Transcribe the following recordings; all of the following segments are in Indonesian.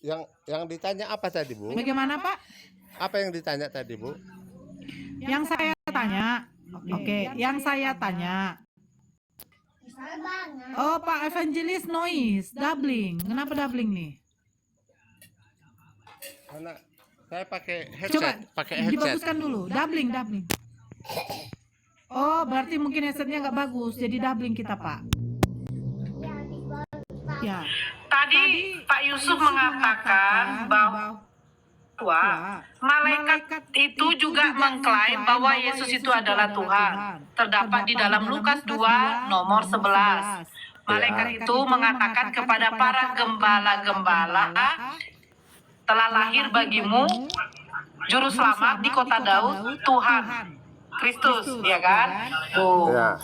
Yang ditanya apa tadi, Bu? Bagaimana, Pak? Apa yang ditanya tadi, Bu? Yang saya tanya. Oke, yang saya tanya. Oh, Pak Evangelis noise, doubling. Kenapa doubling nih? Karena saya pakai Coba headset, dibaguskan dulu. Doubling. Oh, berarti mungkin headsetnya nggak bagus, jadi doubling kita, Pak. Ya. Tadi Pak Yusuf mengatakan bahwa malaikat itu juga mengklaim bahwa Yesus itu adalah Tuhan. Terdapat di dalam Lukas 2 nomor 11. Malaikat itu mengatakan kepada para gembala-gembala, telah lahir bagimu juru selamat di kota Daud, Tuhan Kristus, ya kan? Tuh. Ya.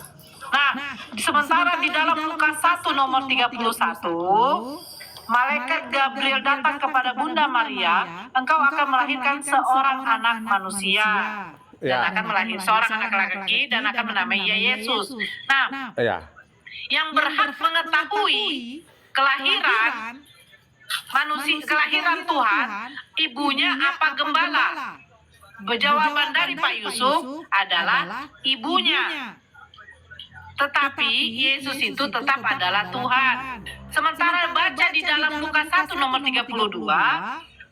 Nah, sementara di dalam Lukas 1 nomor 31, malaikat Gabriel datang kepada Bunda Maria, engkau akan melahirkan seorang anak manusia. Dan akan melahirkan seorang anak laki-laki dan akan menamai Yesus. Nah, yang berhak mengetahui kelahiran manusia, kelahiran Tuhan, ibunya apa gembala? Jawaban dari Pak Yusuf adalah ibunya. Tetapi Yesus itu tetap adalah Tuhan. Sementara baca di dalam Lukas 1 nomor 32,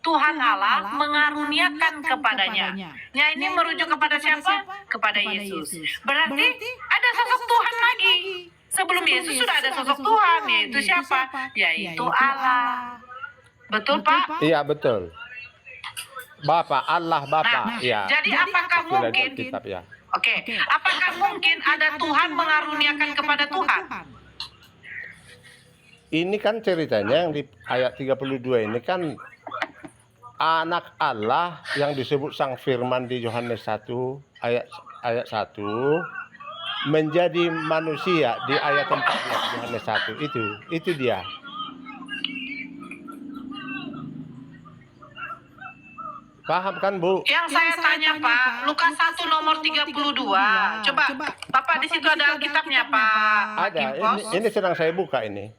Tuhan Allah mengaruniakan kepadanya. Nah, ini merujuk kepada siapa? Kepada Yesus. Berarti ada sosok Tuhan lagi. Sebelum Yesus sudah ada sosok Tuhan, yaitu siapa? Yaitu Allah. Betul, Pak? Iya, betul. Bapak, Allah Bapak. Nah, jadi apakah mungkin kitab, ya. Oke, apakah mungkin ada Tuhan mengaruniakan kepada Tuhan? Ini kan ceritanya yang di ayat 32 ini kan anak Allah yang disebut Sang Firman di Yohanes 1 ayat 1 menjadi manusia di ayat 14 Yohanes 1 itu dia. Paham kan, Bu? Yang saya tanya, Pak, Lukas 1 nomor 32. Coba Bapak di situ ada Alkitabnya, Pak. Ada. Ini sedang saya buka ini.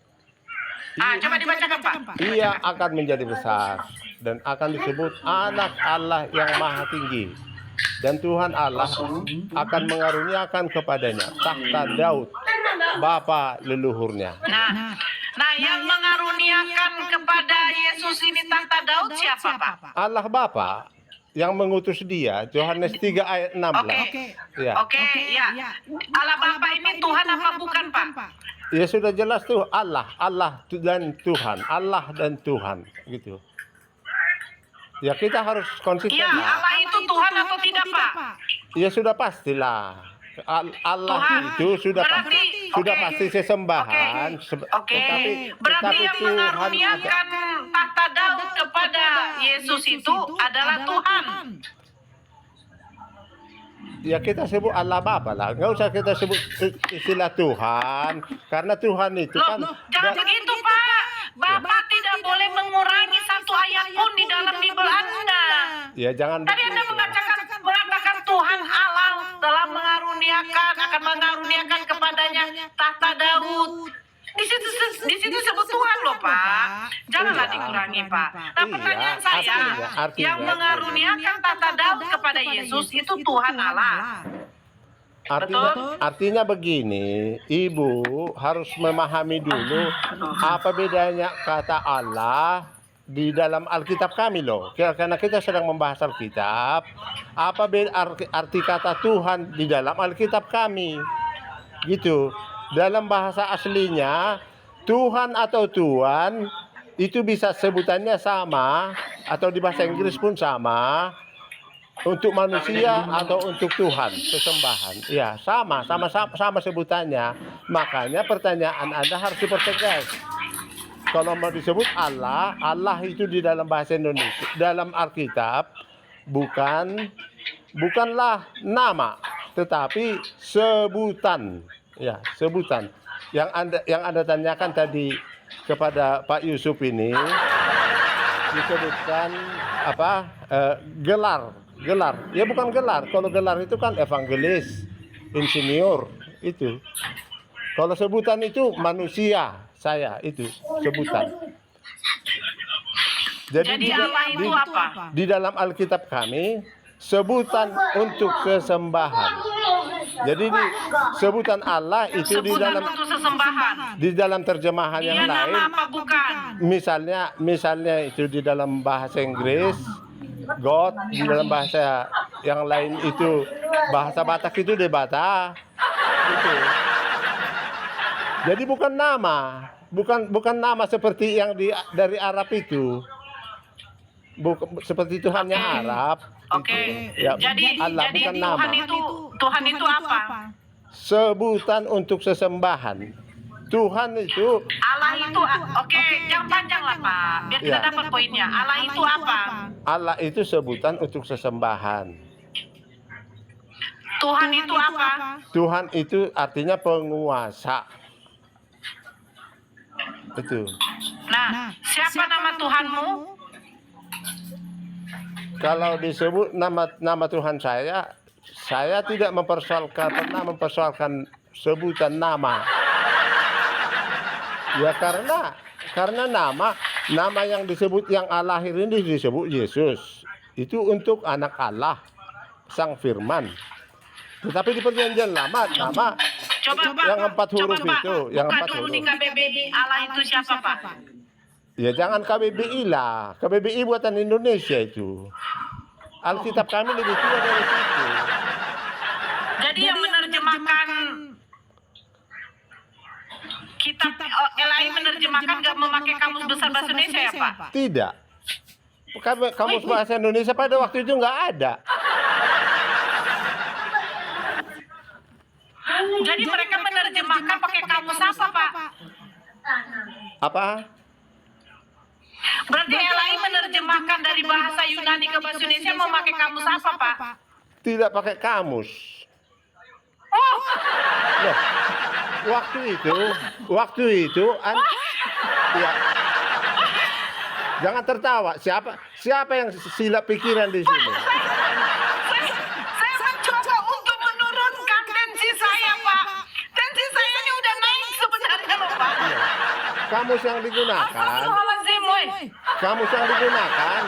Coba dibacakan, Pak. Ia akan menjadi besar dan akan disebut anak Allah yang maha tinggi. Dan Tuhan Allah akan mengaruniakan kepadanya takhta Daud, bapa leluhurnya. Nah, yang mengaruniakan kepada Yesus ini takhta Daud siapa, Pak? Allah Bapa yang mengutus dia, Yohanes 3 ayat 16. Oke, ya. Allah Bapa ini Tuhan apa bukan, Pak? Ya sudah jelas tuh Allah dan Tuhan, Allah dan Tuhan gitu. Ya kita harus konsisten. Ya, Allah itu Tuhan atau tidak, Pak? Ya sudah pastilah. Allah Tuhan. itu sudah Berarti, pasti sesembahan. Berarti yang mengaruniakan takhta Daud kepada Yesus itu adalah Tuhan. Ya kita sebut Allah Bapa lah. Nggak usah kita sebut istilah Tuhan. Karena Tuhan itu kan. Jangan begitu, Pak. Bapak tidak boleh mengurangi satu ayat pun di dalam Bible Anda. Ya jangan. Tadi Anda mengatakan Tuhan Allah telah akan mengaruniakan kepadanya takhta Daud. Di situ sebut Tuhan loh, Pak. Janganlah dikurangi, Pak. Nah, pertanyaan saya, yang mengaruniakan takhta Daud kepada Yesus itu Tuhan Allah. Artinya begini, Ibu harus memahami dulu apa bedanya kata Allah di dalam Alkitab kami loh. Karena kita sedang membahas Alkitab, apa arti kata Tuhan di dalam Alkitab kami. Gitu. Dalam bahasa aslinya, Tuhan atau Tuan itu bisa sebutannya sama atau di bahasa Inggris pun sama. Untuk manusia atau untuk Tuhan, sesembahan. Ya, sama sebutannya. Makanya pertanyaan Anda harus dipertegas. Kalau mau disebut Allah itu di dalam bahasa Indonesia, dalam Alkitab bukanlah nama, tetapi sebutan. Ya, sebutan. Yang Anda tanyakan tadi kepada Pak Yusuf ini disebutkan apa? Gelar. Ya bukan gelar. Kalau gelar itu kan evangelis, insinyur itu. Kalau sebutan itu manusia, saya itu sebutan. Jadi Allah itu apa? Di dalam Alkitab kami sebutan untuk sesembahan. Jadi sebutan Allah itu Sebutan untuk sesembahan. di dalam terjemahan Dia yang lain. nama apa bukan? Misalnya itu di dalam bahasa Inggris God, di dalam bahasa yang lain itu bahasa Batak itu Debata. Itu. Jadi bukan nama, bukan nama seperti yang dari Arab itu. Bukan seperti Tuhannya Arab. Oke. Ya, Jadi Allah bukan nama. Tuhan itu apa? Sebutan untuk sesembahan. Tuhan itu Allah itu oke, yang panjang lah Pak, biar kita Ya. dapat poinnya. Allah itu apa? Allah itu sebutan untuk sesembahan. Tuhan itu apa? Tuhan itu artinya penguasa. Itu. Nah, siapa nama Tuhanmu? Kalau disebut nama Tuhan saya tidak pernah mempersoalkan sebutan nama. Ya karena nama yang disebut yang Allah ini disebut Yesus. Itu untuk anak Allah, Sang Firman. Tetapi di Perjanjian Lama nama yang 4 huruf itu, yang 4 dulu huruf. di KBBI Allah itu siapa Pak? Ya jangan KBBI lah. KBBI buatan Indonesia itu. Alkitab kami lebih tua dari situ. Jadi yang menerjemahkan kitab LAI menerjemahkan nggak memakai kamus besar bahasa Indonesia ya Pak? Tidak. Kamus bahasa Indonesia pada waktu itu nggak ada. Jadi mereka menerjemahkan pakai kamus apa Pak? Apa? Berarti LAI menerjemahkan dari bahasa Yunani ke bahasa Indonesia memakai kamus apa Pak? Tidak pakai kamus. Oh, Loh, waktu itu ya. Jangan tertawa. Siapa yang silap pikiran di sini? saya mencoba untuk menurunkan tensi saya Pak. Tensi saya ini udah naik sebenarnya loh Pak. Kamus yang digunakan. Astagfirullahaladzim, woy. Kamus yang digunakan.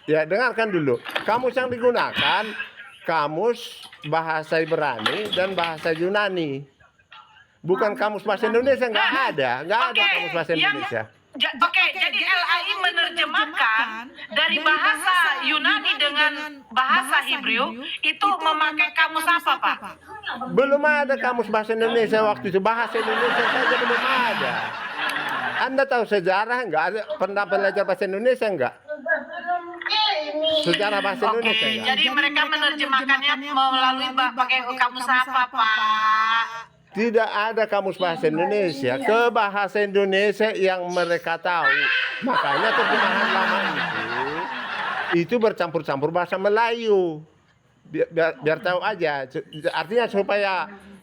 Ya dengarkan dulu. Kamus yang digunakan kamus bahasa Ibrani dan bahasa Yunani. Bukan kamus bahasa Indonesia, nggak ada kamus bahasa Indonesia. Oke, jadi LAI menerjemahkan dari bahasa Yunani dengan bahasa Hebrew itu memakai kamus apa, Pak? Belum ada kamus bahasa Indonesia waktu itu. Bahasa Indonesia saja belum ada. Anda tahu sejarah nggak? Ada pernah belajar bahasa Indonesia nggak? Sejarah bahasa Indonesia nggak? Jadi mereka menerjemahkannya melalui pakai kamus apa, Pak? Tidak ada kamus bahasa Indonesia ke bahasa Indonesia yang mereka tahu. Makanya terjemahan lama itu bercampur-campur bahasa Melayu. Biar tahu aja. Artinya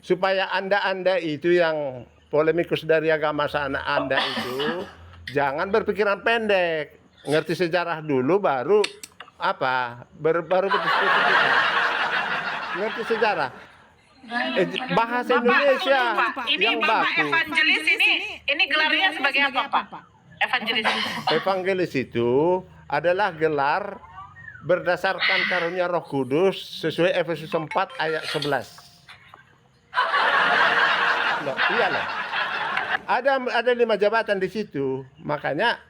supaya Anda itu yang polemikus dari agama sana Anda itu jangan berpikiran pendek. Ngerti sejarah dulu baru baru berdiskusi kita. Ngerti sejarah. Bahasa Indonesia Bapak, ini yang Bapak baku. evangelis ini gelarnya sebagai apa, Pak? Evangelis. Evangelis itu adalah gelar berdasarkan karunia Roh Kudus sesuai Efesus 4 ayat 11. Loh, iyalah. Ada 5 jabatan di situ. Makanya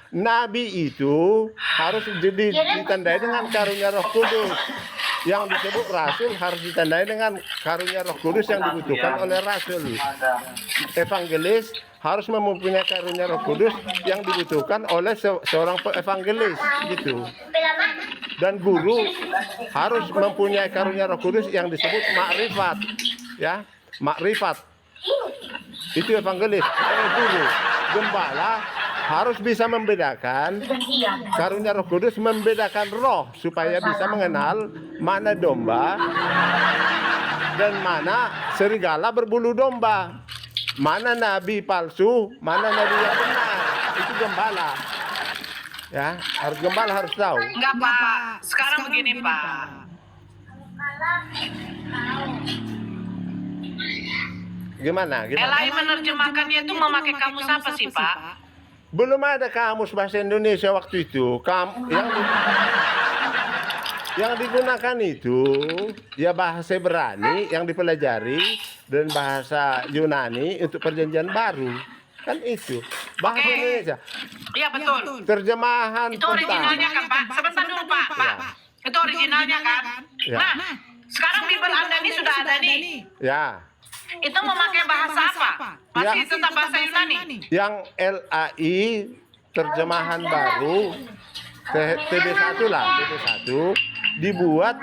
nabi itu harus ditandai dengan karunia Roh Kudus. Yang disebut rasul harus ditandai dengan karunia Roh Kudus yang dibutuhkan oleh rasul. Evangelis harus mempunyai karunia Roh Kudus yang dibutuhkan oleh seorang evangelis gitu. Dan guru harus mempunyai karunia Roh Kudus yang disebut makrifat. Ya, makrifat. Itu evangelis, guru. Gembala harus bisa membedakan karunia Roh Kudus, membedakan roh supaya bisa mengenal mana domba dan mana serigala berbulu domba, mana nabi palsu, mana nabi yang benar. Itu gembala. Ya, gembala harus tahu. Enggak, Pak. Sekarang begini, Pak. Gimana? LAI menerjemahkannya itu memakai kamus apa sih, Pak? Belum ada kamus bahasa Indonesia waktu itu. Yang digunakan itu ya bahasa Ibrani yang dipelajari dan bahasa Yunani untuk perjanjian baru. Kan itu bahasa Oke. Indonesia. Iya betul. Terjemahan Itu originalnya kan Pak? Sebentar dulu Pak. Ya. Itu originalnya kan? Ya. Nah, sekarang Bible Anda ini sudah ada nih. Ya, Itu memakai bahasa apa? Masih Ya. tetap bahasa Yunani? yang LAI terjemahan baru TB1 lah, TB1 dibuat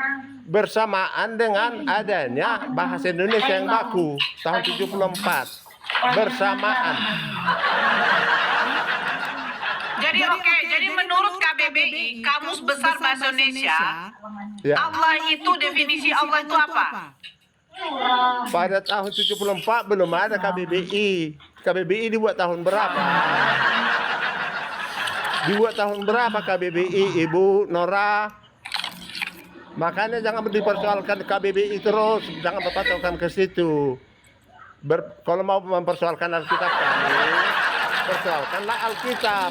bersamaan dengan adanya bahasa Indonesia yang baku tahun 74 bersamaan. Jadi oke, jadi menurut KBBI, Kamus Besar Bahasa Indonesia, Ya, Allah itu definisi Allah itu apa? pada tahun 74 belum ada KBBI. KBBI dibuat tahun berapa? Dibuat tahun berapa KBBI, Ibu Nora? Makanya jangan dipersoalkan KBBI terus, jangan berpatokan ke situ. Kalau mau mempersoalkan Alkitab kami, persoalkanlah Alkitab.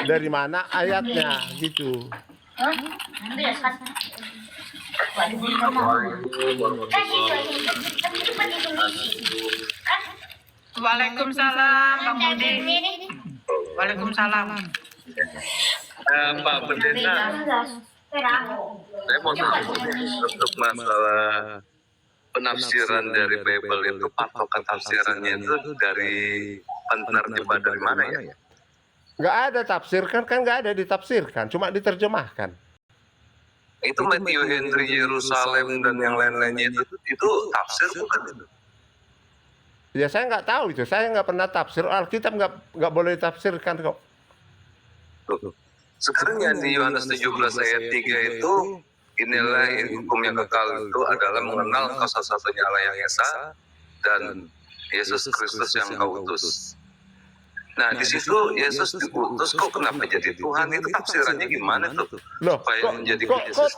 Dari mana ayatnya gitu. Waalaikumsalam, Bang Budi. Waalaikumsalam. Pak Pendeta, saya mau tanya untuk masalah penafsiran dari Bible itu, patokan tafsirannya itu dari penerjemah dari mana ya? Nggak ada tafsir kan nggak ada ditafsirkan, cuma diterjemahkan. Itu Matthew Henry Yerusalem dan yang lain-lainnya itu tafsir bukan itu? Ya saya nggak tahu itu, saya nggak pernah tafsir. Alkitab nggak boleh ditafsirkan kok. Tuh. Sekarang yang di Yohanes 17 ayat 3 itu, inilah hukum yang kekal itu adalah mengenal Engkau satu-satunya Allah yang Esa dan Yesus Kristus yang Kau utus. Nah, di situ Yesus diutus, kok kenapa jadi Tuhan? Itu tafsirannya gimana tuh? Loh, Supaya menjadi kok Yesus.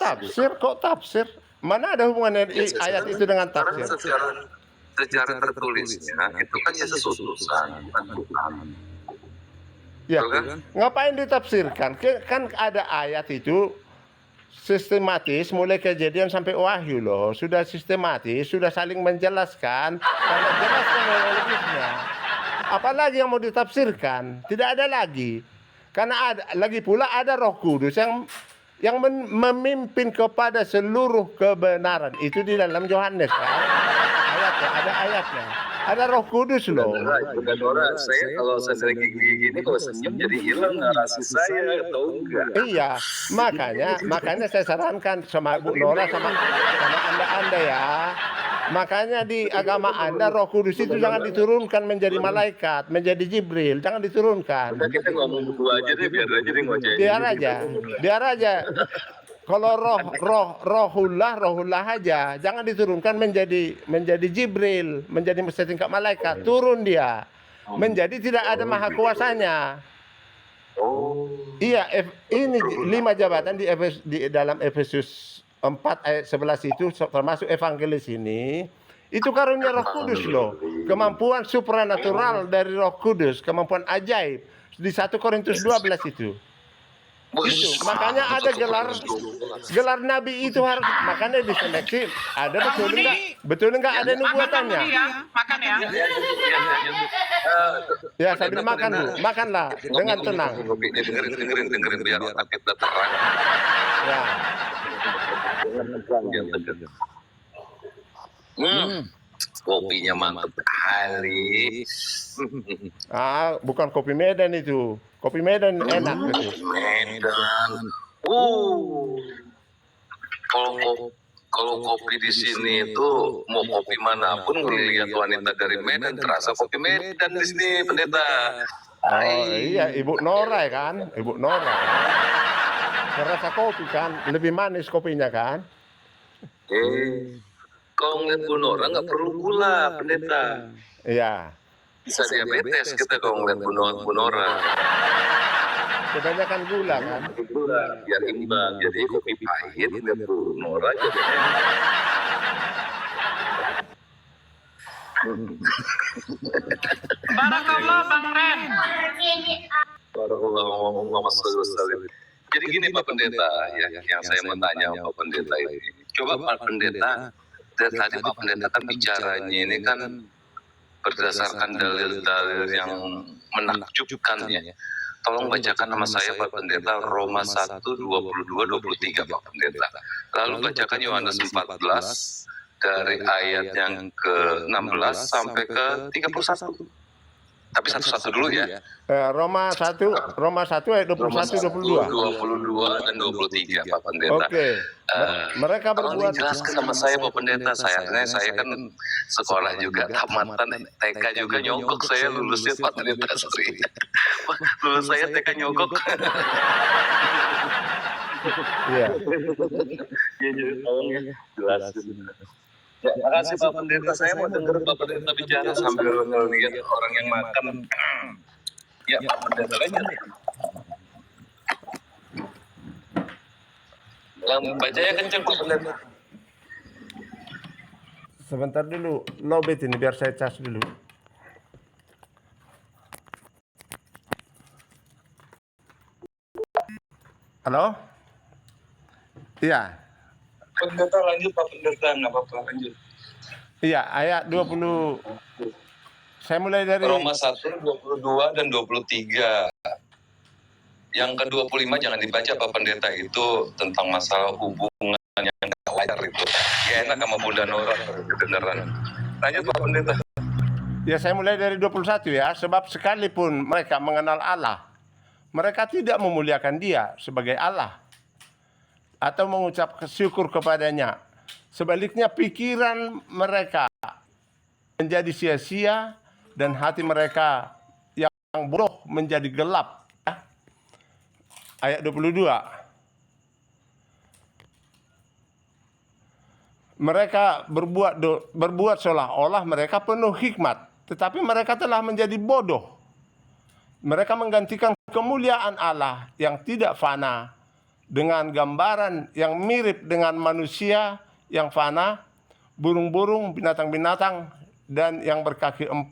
tafsir? Mana ada hubungannya ayat itu dengan Karena tafsir? secara tertulisnya itu kan Yesus utusan, bukan Tuhan. Ya, Betul kan? ngapain ditafsirkan? Kan ada ayat itu sistematis mulai Kejadian sampai Wahyu loh, sudah sistematis, sudah saling menjelaskan, karena jelas kronologisnya. Apalagi yang mau ditafsirkan? Tidak ada lagi. Karena lagi pula ada Roh Kudus yang memimpin kepada seluruh kebenaran. Itu di dalam Yohanes kan? Ada ayatnya. Ada Roh Kudus loh. Bukan Nora, saya kalau saya gini kalau senyum jadi hilang narasi saya atau enggak? Iya, makanya saya sarankan sama Bu Nora sama Anda ya. Makanya di agama Anda Roh Kudus itu jangan diturunkan menjadi malaikat, menjadi Jibril, jangan diturunkan. Udah kita ngomong berdua aja deh, biar aja deh ngoceh. Biar aja. Kalau rohullah aja, jangan diturunkan menjadi Jibril, menjadi setingkat malaikat, turun dia. Menjadi tidak ada maha kuasanya. Iya, ini 5 jabatan di dalam Efesus 4 ayat 11 itu termasuk evangelis ini. Itu karunia Roh Kudus loh. Kemampuan supranatural dari Roh Kudus, kemampuan ajaib di 1 Korintus 12 itu. Itu. Makanya ada gelar nabi itu harus, makanya diseleksi. Ada betul enggak ada nubuatannya? Makan ya. Ya sambil makan Bu, makanlah dengan tenang. Dengerin biar otak kita terang. Ya. Kopinya mantap kali. Bukan kopi Medan itu. Kopi Medan enak itu. Medan. Kalau kopi di sini itu mau kopi manapun ngelihat wanita dari Medan terasa kopi Medan di sini, Pendeta. Oh iya, Ibu Nora kan? Ibu Nora. Terasa kopi kan, lebih manis kopinya kan? Kalau ngeliat Bu Nora nggak perlu gula, Pendeta. Iya. Bisa diabetes kita kalau ngeliat Bu Nora. Kebanyakan gula kan? Gula, biar imbang. Jadi kopi pahit, ngeliat Bu Nora jadi. Barakallah Bang Ren. Muhammad SAW. Jadi gini Pak Pendeta, ya, yang saya mau tanya Pak Pendeta ini. Coba Pak Pendeta, dari tadi Pak Pendeta kan bicaranya ini kan berdasarkan dalil-dalil yang menakjubkan ya. Tolong bacakan nama saya Pak Pendeta, Roma 1, 22, 23 Pak Pendeta. Lalu bacakan Yohanes 14 dari ayat yang ke-16 sampai ke 31. Tapi satu-satu dulu ya. Roma 1 ayat 21 22. 22 dan 23 Pak Pendeta. Oke. Mereka Tolong berbuat dijelaskan sama saya Pak Pendeta. Saya kan sekolah juga tamatan TK juga nyogok, saya lulusnya Pak Pendeta. Sorry. Lulus saya TK nyogok. Iya. Jelasin. Ya, makasih Pak Pendeta. Saya mau dengar Pak Pendeta bicara sambil ngelihat orang yang makan. Ya Pak Pendeta aja. Yang bacanya kenceng Pak Pendeta. Sebentar dulu, lobet ini biar saya cas dulu. Halo? Iya. Pendeta lanjut Pak Pendeta, nggak apa-apa lanjut. Iya, ayat 20. Saya mulai dari Roma 1, 22 dan 23. Yang ke-25 jangan dibaca Pak Pendeta, itu tentang masalah hubungan yang nggak wajar itu. Ya enak sama Bunda Nora kedengaran. Lanjut Pak Pendeta. Ya, saya mulai dari 21 ya. Sebab sekalipun mereka mengenal Allah, mereka tidak memuliakan Dia sebagai Allah atau mengucap syukur kepadanya. Sebaliknya pikiran mereka menjadi sia-sia dan hati mereka yang bodoh menjadi gelap. Ayat 22. Mereka berbuat seolah-olah mereka penuh hikmat, tetapi mereka telah menjadi bodoh. Mereka menggantikan kemuliaan Allah yang tidak fana dengan gambaran yang mirip dengan manusia yang fana, burung-burung, binatang-binatang, dan yang berkaki 4,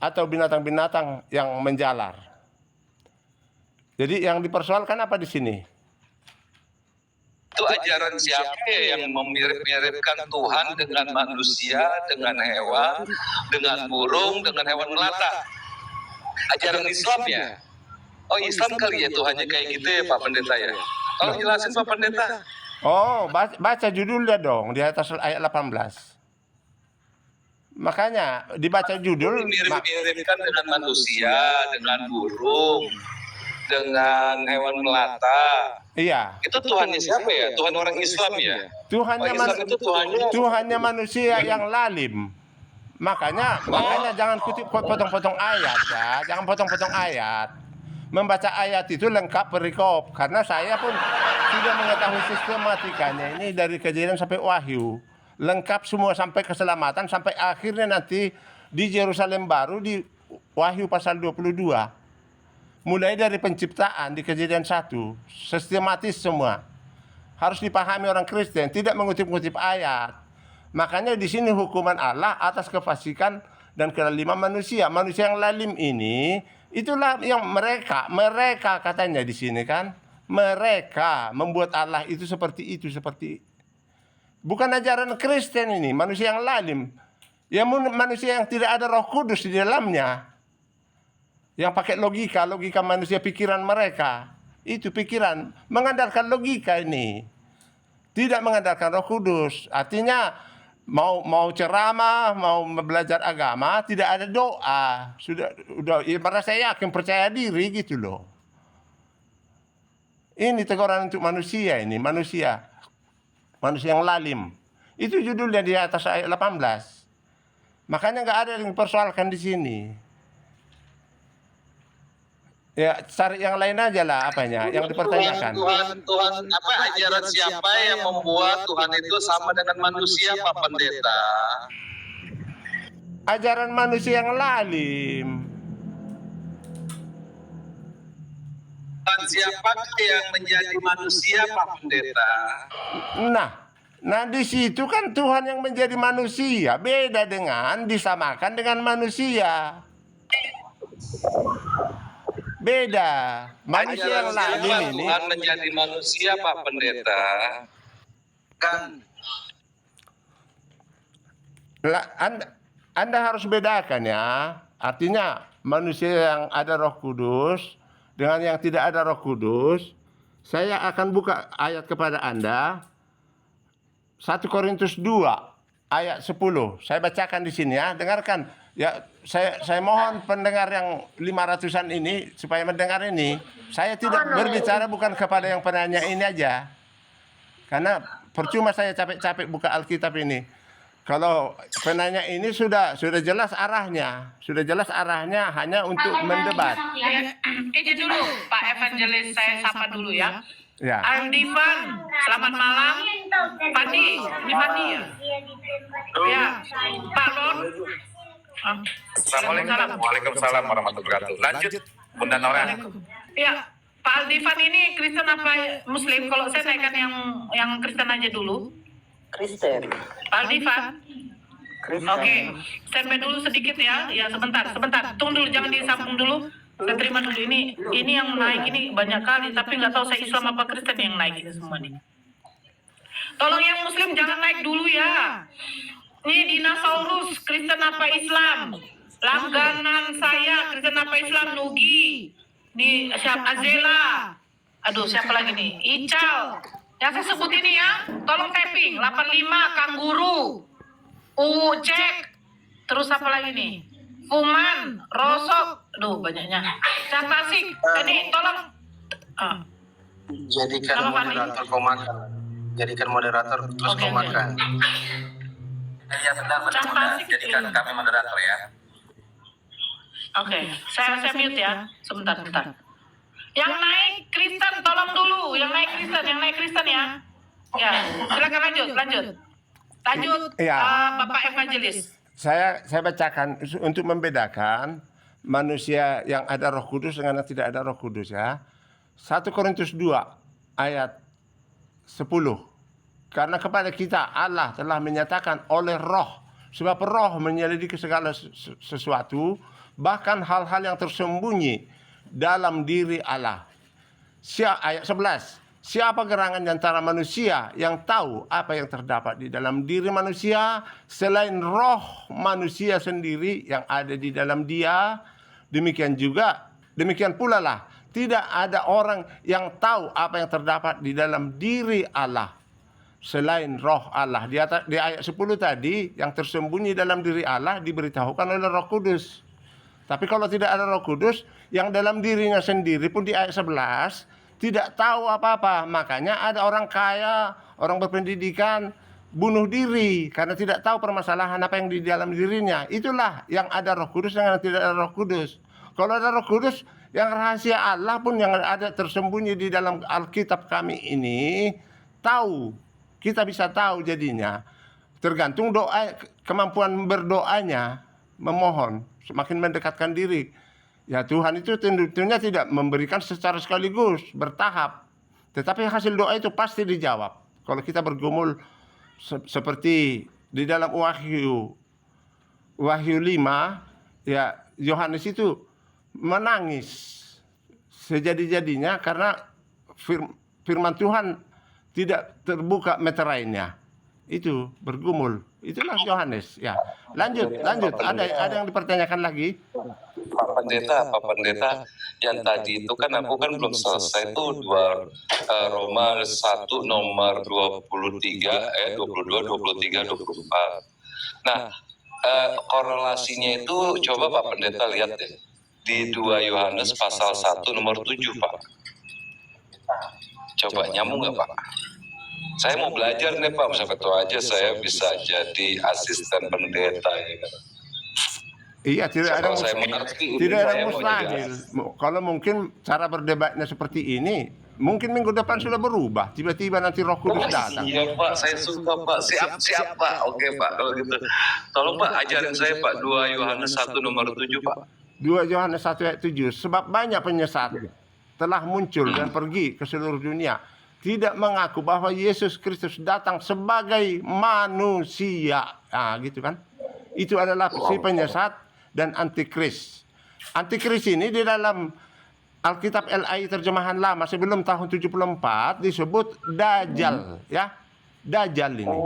atau binatang-binatang yang menjalar. Jadi yang dipersoalkan apa di sini? Itu ajaran siapa yang memirip-miripkan Tuhan dengan manusia, dengan hewan, dengan burung, dengan hewan melata? Ajaran Islam ya? Oh Islam kali ya Tuhannya kayak gitu ya Pak Pendeta ya? Tolong jelasin Pak Pendeta. Oh, baca judulnya dong di atas ayat 18. Makanya dibaca judul. Mirip-miripkan dengan manusia, dengan burung, dengan hewan melata. Iya. Itu Tuhannya siapa ya? Tuhan orang Islam ya? Tuhannya manusia yang lalim. Makanya jangan kutip potong-potong ayat ya, jangan potong-potong ayat. Membaca ayat itu lengkap perikop, karena saya pun sudah mengetahui sistematikanya ini dari Kejadian sampai Wahyu. Lengkap semua sampai keselamatan, sampai akhirnya nanti di Yerusalem baru di Wahyu pasal 22. Mulai dari penciptaan di Kejadian 1, sistematis semua. Harus dipahami orang Kristen, tidak mengutip-ngutip ayat. Makanya di sini hukuman Allah atas kefasikan dan kelaliman manusia. Manusia yang lalim ini, itulah yang mereka katanya di sini kan. Mereka membuat Allah itu seperti itu, seperti. Bukan ajaran Kristen ini, manusia yang lalim. Ya manusia yang tidak ada Roh Kudus di dalamnya. Yang pakai logika manusia, pikiran mereka. Itu pikiran, mengandalkan logika ini. Tidak mengandalkan Roh Kudus. Artinya mau ceramah, mau belajar agama, tidak ada doa. Sudah merasa yakin, percaya diri gitu loh. Ini teguran untuk manusia ini, manusia yang lalim. Itu judulnya di atas ayat 18. Makanya nggak ada yang dipersoalkan di sini. Ya, cari yang lain aja lah apanya, yang dipertanyakan. Tuhan, apa ajaran siapa yang membuat Tuhan itu sama dengan manusia, Pak Pendeta? Ajaran manusia yang lalim. Tuhan siapakah yang menjadi manusia, Pak Pendeta? Nah di situ kan Tuhan yang menjadi manusia, beda dengan disamakan dengan manusia. Beda. Manusia yang Ajaran lain siapa ini. Tuhan menjadi manusia, Pak Pendeta? Kan Anda harus bedakan ya. Artinya manusia yang ada Roh Kudus dengan yang tidak ada Roh Kudus. Saya akan buka ayat kepada Anda. 1 Korintus 2 ayat 10. Saya bacakan di sini ya. Dengarkan. Ya, saya mohon pendengar yang 500-an ini supaya mendengar ini. Saya tidak berbicara bukan kepada yang penanya ini aja. Karena percuma saya capek-capek buka Alkitab ini. Kalau penanya ini sudah jelas arahnya. Sudah jelas arahnya hanya untuk mendebat. Ini dulu Pak Evangelis, saya sapa dulu ya. Ya. Aldivan, selamat malam. Padi, di Padi ya? Ya, Pak Lon. Assalamualaikum. Waalaikumsalam warahmatullahi wabarakatuh. Lanjut, Bunda Nora. Ya, Pak Aldivan ini Kristen apa Muslim? Kalau saya naikkan yang Kristen aja dulu. Kristen. Pak Aldivan. Kristen. Oke, standby dulu sedikit ya. Ya sebentar. Tunggu dulu, jangan disambung dulu. Saya terima dulu ini yang naik ini banyak kali, tapi nggak tahu saya Islam apa Kristen yang naik ini semua nih. Tolong yang Muslim jangan naik dulu ya. Ini dinosaurus Kristen apa Islam? Langganan saya Kristen apa Islam Nugi. Di siapa Azela. Aduh siapa lagi nih? Ical. Yang saya sebut ini ya, tolong tapping 85 Kangguru. Cek. Terus apa lagi nih? Fuman, Rosok. Aduh banyaknya. Catasik. Ini tolong. Jadikan Nama Pak moderator kau makan. Jadikan moderator terus Oke, kau oke. makan. Ya benar, Catasik. jadikan kami moderator ya. Oke, saya mute ya. Sebentar. Yang naik Kristen tolong dulu. Yang naik Kristen ya. Ya, silakan lanjut. Ya. Bapak Evangelis. Saya bacakan untuk membedakan manusia yang ada Roh Kudus dengan yang tidak ada Roh Kudus ya. 1 Korintus 2 ayat 10. Karena kepada kita Allah telah menyatakan oleh Roh, sebab Roh menyelidiki segala sesuatu, bahkan hal-hal yang tersembunyi dalam diri Allah. Ayat 11. Siapa gerangan di antara manusia yang tahu apa yang terdapat di dalam diri manusia selain roh manusia sendiri yang ada di dalam dia? Demikian pula lah tidak ada orang yang tahu apa yang terdapat di dalam diri Allah selain roh Allah. Di ayat 10 tadi yang tersembunyi dalam diri Allah diberitahukan oleh Roh Kudus. Tapi kalau tidak ada Roh Kudus yang dalam dirinya sendiri pun di ayat 11 tidak tahu apa-apa. Makanya ada orang kaya, orang berpendidikan, bunuh diri karena tidak tahu permasalahan apa yang di dalam dirinya. Itulah yang ada Roh Kudus dan yang tidak ada Roh Kudus. Kalau ada Roh Kudus, yang rahasia Allah pun yang ada tersembunyi di dalam Alkitab kami ini, tahu. Kita bisa tahu jadinya. Tergantung doa, kemampuan berdoanya, memohon, semakin mendekatkan diri. Ya Tuhan itu tentunya tidak memberikan secara sekaligus, bertahap. Tetapi hasil doa itu pasti dijawab. Kalau kita bergumul seperti di dalam Wahyu 5, ya Yohanes itu menangis sejadi-jadinya karena firman Tuhan tidak terbuka meterainnya. Itu bergumul. Itulah Yohanes. Ya, lanjut. Ada yang dipertanyakan lagi? Pak Pendeta, yang tadi itu kan aku kan belum selesai tuh Roma 1 nomor 23 22 23 24. Nah, korelasinya itu coba Pak Pendeta lihat deh di 2 Yohanes pasal 1 nomor 7 Pak. Coba nyambung nggak Pak? Saya mau belajar nih Pak, siapa tahu aja saya bisa jadi asisten pendeta ya kan. Iya, tidak ada mustahil. Kalau mungkin cara berdebatnya seperti ini, mungkin minggu depan sudah berubah. Tiba-tiba nanti Roh Kudus datang. Iya Pak, saya suka Pak. Siap Pak. Oke Pak, kalau gitu. Tolong Pak, ajarin saya Pak 2 Yohanes 1 nomor 7 Pak. 2 Yohanes 1 ayat 7. Sebab banyak penyesat telah muncul dan pergi ke seluruh dunia, tidak mengaku bahwa Yesus Kristus datang sebagai manusia. Nah, gitu kan? Itu adalah si penyesat dan antikris. Antikris ini di dalam Alkitab LAI terjemahan lama sebelum tahun 74 disebut Dajjal, ya. Dajjal ini.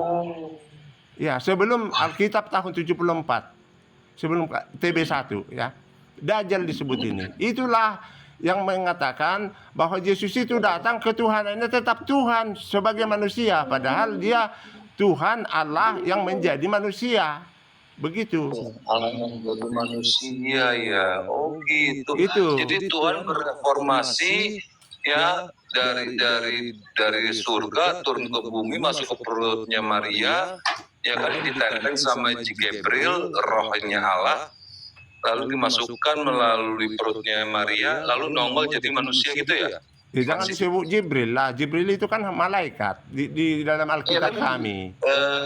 Ya, sebelum Alkitab tahun 74. Sebelum TB1, ya. Dajjal disebut ini. Itulah yang mengatakan bahwa Yesus itu datang ke Tuhan, ini tetap Tuhan sebagai manusia, padahal dia Tuhan Allah yang menjadi manusia. Begitu. Allah yang menjadi manusia ya. Oh gitu. Itu. Jadi Tuhan bereformasi ya dari surga turun ke bumi masuk ke perutnya Maria, ya kan ditenteng sama Gabriel, rohnya Allah, lalu dimasukkan melalui perutnya Maria, lalu nongol jadi manusia gitu ya. Ya, jangan disebut Jibril lah. Jibril itu kan malaikat di dalam Alkitab kami.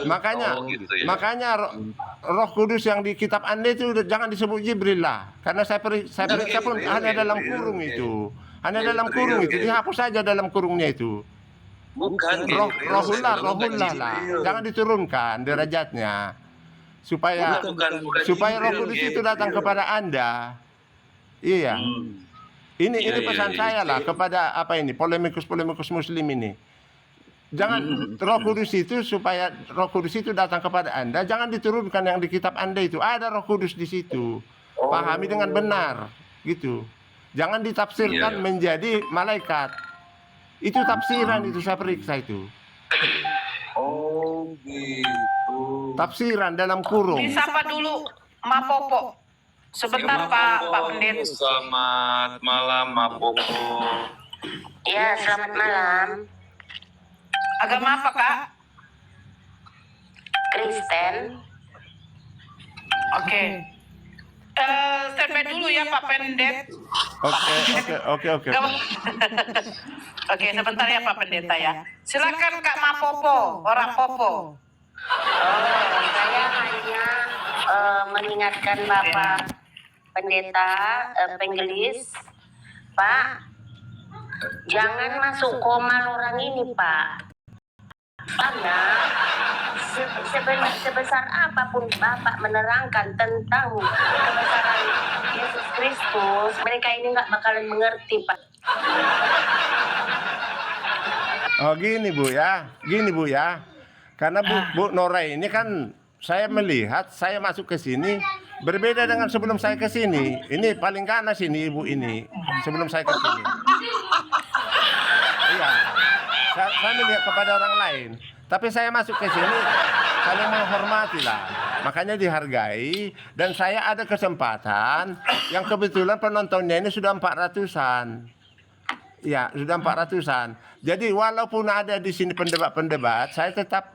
Makanya gitu ya. makanya Roh Kudus yang di kitab Anda itu jangan disebut Jibril lah. Karena saya periksa pun hanya dalam kurung itu. Hanya dalam kurung itu. Dihapus saja dalam kurungnya itu. Bukan Rohullah lah. Jangan diturunkan derajatnya. Supaya Roh Kudus itu datang kepada Anda. Iya. Ini pesan saya lah kepada polemikus Muslim ini. Jangan Roh Kudus itu, supaya Roh Kudus itu datang kepada Anda, jangan diturunkan yang di kitab Anda itu. Ada Roh Kudus di situ. Pahami dengan benar, gitu. Jangan ditafsirkan menjadi malaikat. Itu tafsiran itu saya periksa itu. Oh gitu. Tafsiran dalam kurung. Disapa dulu Mapopo. Sebentar Pak Pendeta. Selamat malam Mapopo. Ya, selamat malam. Agama apa Kak? Kristen. Oke. Sampai dulu ya Pak Pendeta. Oke. Oke, sebentar ya Pak Pendeta ya. Silakan Kak Mapopo, orang Popo. Saya hanya mengingatkan Bapak Pendeta Penggelis, Pak, jangan masuk koma orang ini, Pak. Karena sebesar apapun Bapak menerangkan tentang kebesaran Yesus Kristus, mereka ini nggak bakalan mengerti, Pak. Oh gini Bu ya. Karena Bu Nora ini kan saya melihat, saya masuk ke sini berbeda dengan sebelum saya ke sini. Ini paling ganas ini Ibu ini sebelum saya ke sini. Iya. Saya melihat kepada orang lain, tapi saya masuk ke sini saling menghormati lah. Makanya dihargai, dan saya ada kesempatan yang kebetulan penontonnya ini sudah 400-an. Ya, sudah 400-an. Jadi walaupun ada di sini pendebat-pendebat, saya tetap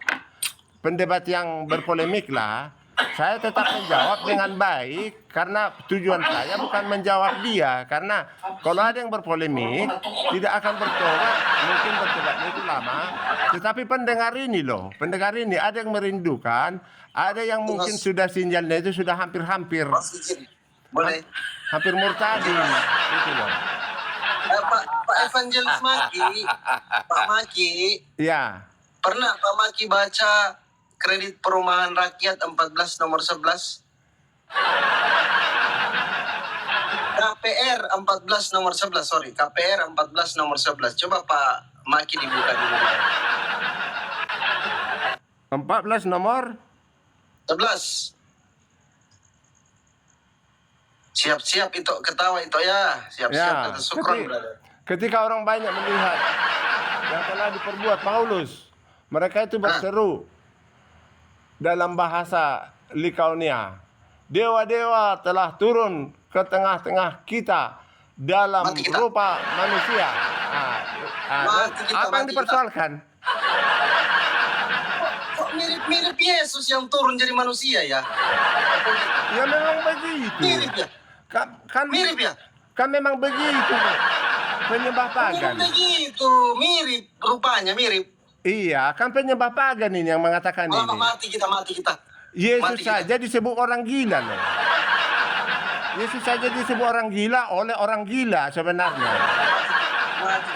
pendebat yang berpolemik lah. Saya tetap menjawab dengan baik, karena tujuan saya bukan menjawab dia. Karena kalau ada yang berpolemik tidak akan bertobat, mungkin bertobatnya itu lama. Tetapi pendengar ini ada yang merindukan, ada yang mungkin sudah sinyalnya itu sudah hampir-hampir hampir murtadin gitu loh. Pak Evangelis Maki, Pak Maki, Ya. pernah Pak Maki baca kredit perumahan rakyat 14 nomor 11? KPR 14 nomor 11, sorry. KPR 14 nomor 11. Coba Pak Maki dibuka dulu. 14 nomor 11. Siap-siap itu ketawa itu ya. Siap-siap Ya, kata Sukron, brother. ketika orang banyak melihat yang telah diperbuat Paulus, mereka itu berseru dalam bahasa Likaonia, dewa-dewa telah turun ke tengah-tengah kita dalam rupa manusia. Apa yang dipersoalkan? Kok mirip-mirip Yesus yang turun jadi manusia ya? Ya memang begitu. Mirip ya? Mirip ya? Kan memang begitu. Penyembah pagan. Mirip begitu, mirip rupanya mirip. Iya, kan penyembah pagan ini yang mengatakan ini. Mati kita. Yesus Mati saja disebut orang gila loh. Yesus saja disebut orang gila oleh orang gila sebenarnya. Mati.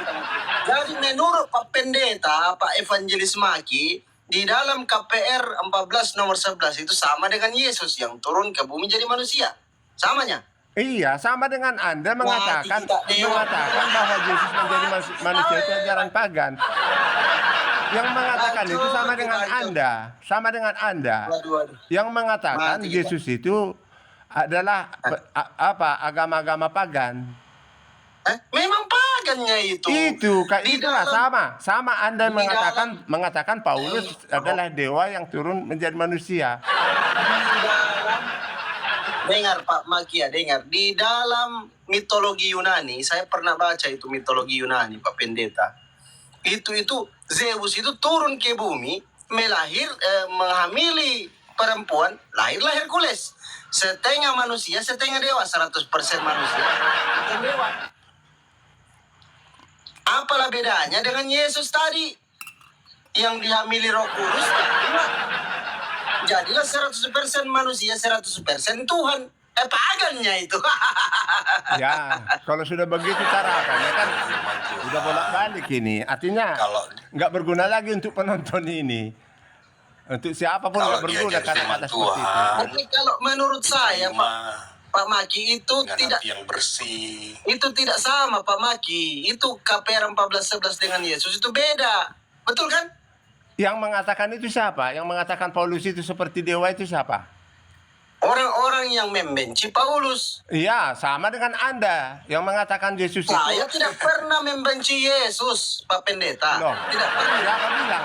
Jadi menurut Pak Pendeta, Pak Evangelis Maki, di dalam KPR 14 nomor 11 itu sama dengan Yesus yang turun ke bumi jadi manusia. Samanya. Iya, sama dengan Anda mengatakan bahwa Yesus menjadi manusia itu ajaran pagan. Yang mengatakan itu sama dengan Anda. Yang mengatakan Yesus itu adalah agama-agama pagan. Memang pagannya itu. Itulah sama Anda mengatakan Paulus adalah dewa yang turun menjadi manusia. Dengar Pak Makia, dengar. Di dalam mitologi Yunani, saya pernah baca itu mitologi Yunani, Pak Pendeta. Itu Zeus itu turun ke bumi, menghamili perempuan, lahirlah Hercules. Setengah manusia, setengah dewa, 100% manusia, setengah dewa. Apalah bedanya dengan Yesus tadi yang dihamili Roh Kudus? Jadilah 100% manusia, 100% Tuhan. Pagannya itu. Ya, kalau sudah begitu caranya kan udah bolak-balik ini. Artinya nggak berguna lagi untuk penonton ini. Untuk siapapun nggak berguna kata-kata seperti itu. Tapi kalau menurut saya, Pak Maki, itu tidak yang bersih. Itu tidak sama, Pak Maki. Itu KPR 14:11 dengan Yesus itu beda. Betul kan? Yang mengatakan itu siapa? Yang mengatakan Paulus itu seperti dewa itu siapa? Orang-orang yang membenci Paulus. Iya, sama dengan Anda yang mengatakan Yesus itu. Saya tidak pernah membenci Yesus, Pak Pendeta. Loh, Tidak pernah. siapa bilang?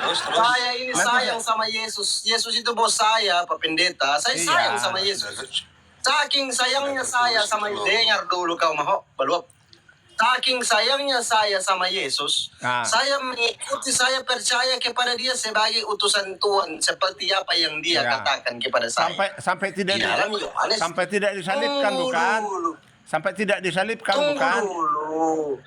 Terus. Saya ini sayang sama Yesus. Yesus itu bos saya, Pak Pendeta. Saya Iya. sayang sama Yesus. Saking sayangnya saya sama dengar dulu kau mau baluap. Saking sayangnya saya sama Yesus, saya mengikuti, saya percaya kepada dia sebagai utusan Tuhan seperti apa yang dia katakan kepada saya. Sampai tidak Dalam Yohanes. sampai tidak disalibkan bukan? Sampai tidak disalibkan Tunggu bukan? dulu.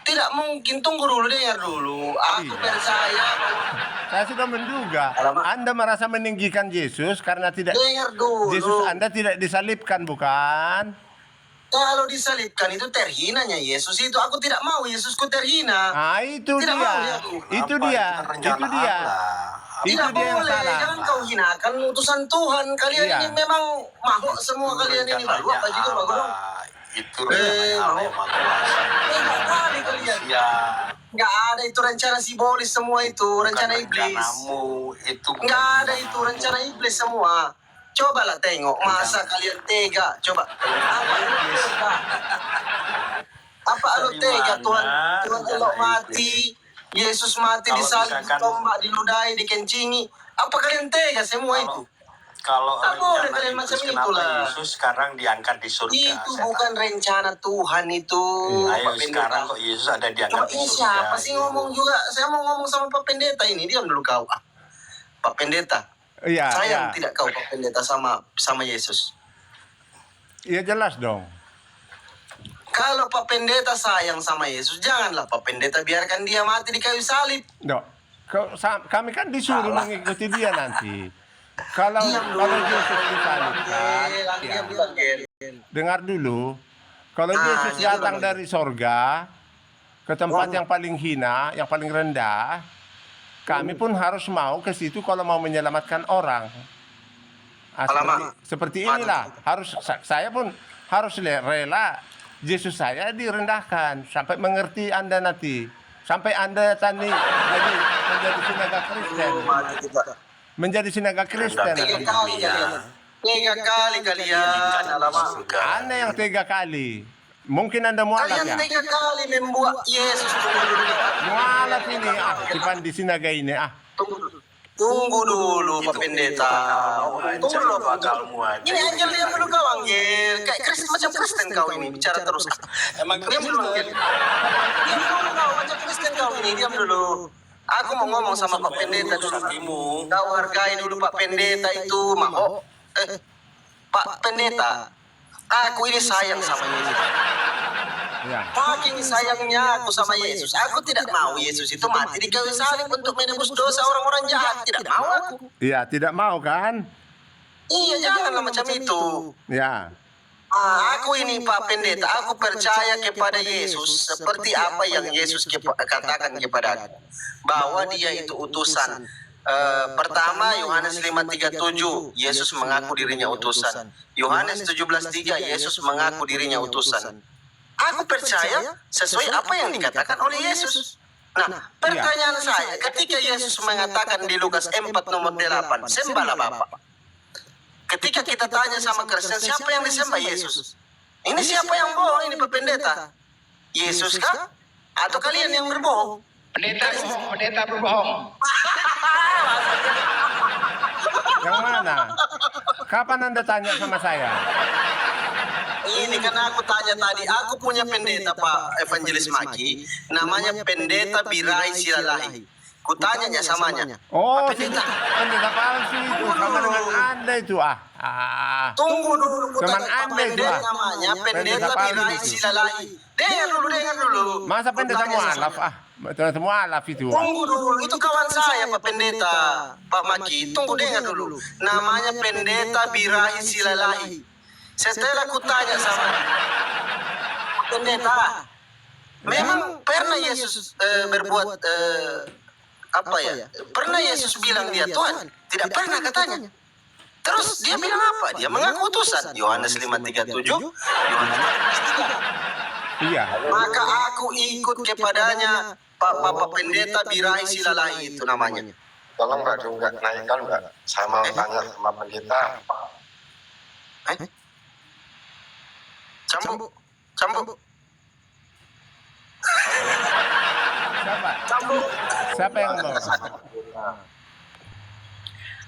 Tidak mungkin, tunggu dulu, dengar dulu. Aku percaya bahwa Saya sudah menduga Anda merasa meninggikan Yesus karena tidak dengar dulu. Yesus Anda tidak disalibkan bukan? Kalau disalibkan itu terhinanya Yesus itu. Aku tidak mau Yesusku terhina. Ah, itu Tidak dia. mau ya. Itu dia. Itu dia. Tidak Itu dia yang boleh, salah. jangan kau hinakan utusan Tuhan. Kalian Iya. ini memang mahok semua kalian ini baru apa juga bagus dong. Itu rencananya Allah yang Maha Kuasa. Nggak kali kalian. Ya, Nggak ada itu rencana simbolis semua itu, rencana iblis. rencanamu itu bukan Nggak ada itu rencana iblis semua. Cobalah tengok, masa kalian tega? Coba. Apa lu tega? Tuhan elok mati, Yesus mati disalib, ditombak, diludai, dikencingi. Apa kalian tega semua itu? Kalau Tak boleh rencana kalian iblis, macam kenapa itulah. Yesus sekarang diangkat di surga? Itu Setan? bukan rencana Tuhan itu. Ayo Pak sekarang Pendeta. kok Yesus ada diangkat Coba di ini surga? siapa sih ngomong juga? Saya mau ngomong sama Pak Pendeta ini. Diam dulu kau. Pak Pendeta. Iya, Sayang iya. tidak kau Pak Pendeta sama Yesus. Iya jelas dong. Kalau Pak Pendeta sayang sama Yesus, janganlah Pak Pendeta biarkan dia mati di kayu salib. No. Kami kan disuruh mengikuti dia nanti. Kalau Yesus disalibkan, ya, dengar dulu. Kalau Yesus datang dari sorga ke tempat yang paling hina, yang paling rendah, kami pun harus mau ke situ kalau mau menyelamatkan orang. Seperti inilah. Saya pun harus rela Yesus saya direndahkan sampai mengerti Anda nanti. Sampai Anda tadi menjadi sinaga Kristen. Menjadi sinaga Kristen. Tiga kali kalian. Alamak. Anda yang 3 kali. Mungkin Anda mualaf Kalian ya. 3 kali membuat Yesus Mualaf ini. Sipan di sinaga ini. Tunggu dulu Pak Pendeta. Tunggu dulu Pak. Ini Angel diam dulu kau Angel. Kayak Kristen macam Kristen kau ini bicara terus. Emang Diam dulu Angel. Diam dulu kau macam Kristen kau ini. Diam dulu. Aku mau ngomong sama Pak Pendeta dulu. Kau hargai dulu Pak Pendeta itu mau. Pak Pendeta, aku ini sayang sama Yesus. Ya. Saking sayangnya aku sama Yesus. Aku tidak mau Yesus itu mati di kayu salib untuk menebus dosa orang-orang jahat. Tidak mau aku. Iya, tidak mau kan? Iya, janganlah macam itu. Ya. Aku ini Pak Pendeta, aku percaya kepada Yesus seperti apa yang Yesus katakan kepada aku. Bahwa dia itu utusan Pertama, Yohanes 5:37, Yesus mengaku dirinya utusan. Yohanes 17:3, Yesus mengaku dirinya utusan. Aku percaya sesuai apa yang dikatakan oleh Yesus. Nah, pertanyaan saya, ketika Yesus mengatakan di Lukas 4 nomor 8, sembahlah Bapa. Ketika kita tanya sama Kristen, siapa yang disembah? Yesus. Ini siapa yang bohong? Ini pendeta. Yesus kah? Atau kalian yang berbohong? Pendeta berbohong. Yang mana? Kapan Anda tanya sama saya? Ini karena aku tanya tadi, aku punya pendeta Pak Evangelis Maki, namanya Pendeta Birai Silalahi. Kutanya samanya. Oh, pendeta. Pendeta palsu itu sama dengan Anda itu Tunggu dulu, Teman kutanya Anda itu pendeta namanya Pendeta Birai Silalahi. Dengar dulu. Masa pendeta mualaf Pendeta mualaf itu. Tunggu dulu, itu kawan saya Pak Pendeta Pak Maki. Tunggu dengar dulu. Namanya Pendeta Birai Silalahi. Setelah kutanya sama pendeta, memang pernah Yesus berbuat apa ya? Pernah Yesus bilang dia Tuhan? Tidak pernah katanya. Terus dia bilang apa? Dia mengaku utusan. Yohanes 5:37. Iya. Maka aku ikut kepadanya, Pak Pendeta Birai Silalahi itu namanya. Tolong Mbak juga naikkan Mbak. Saya mau tanya sama pendeta. Cambu. Siapa yang mau?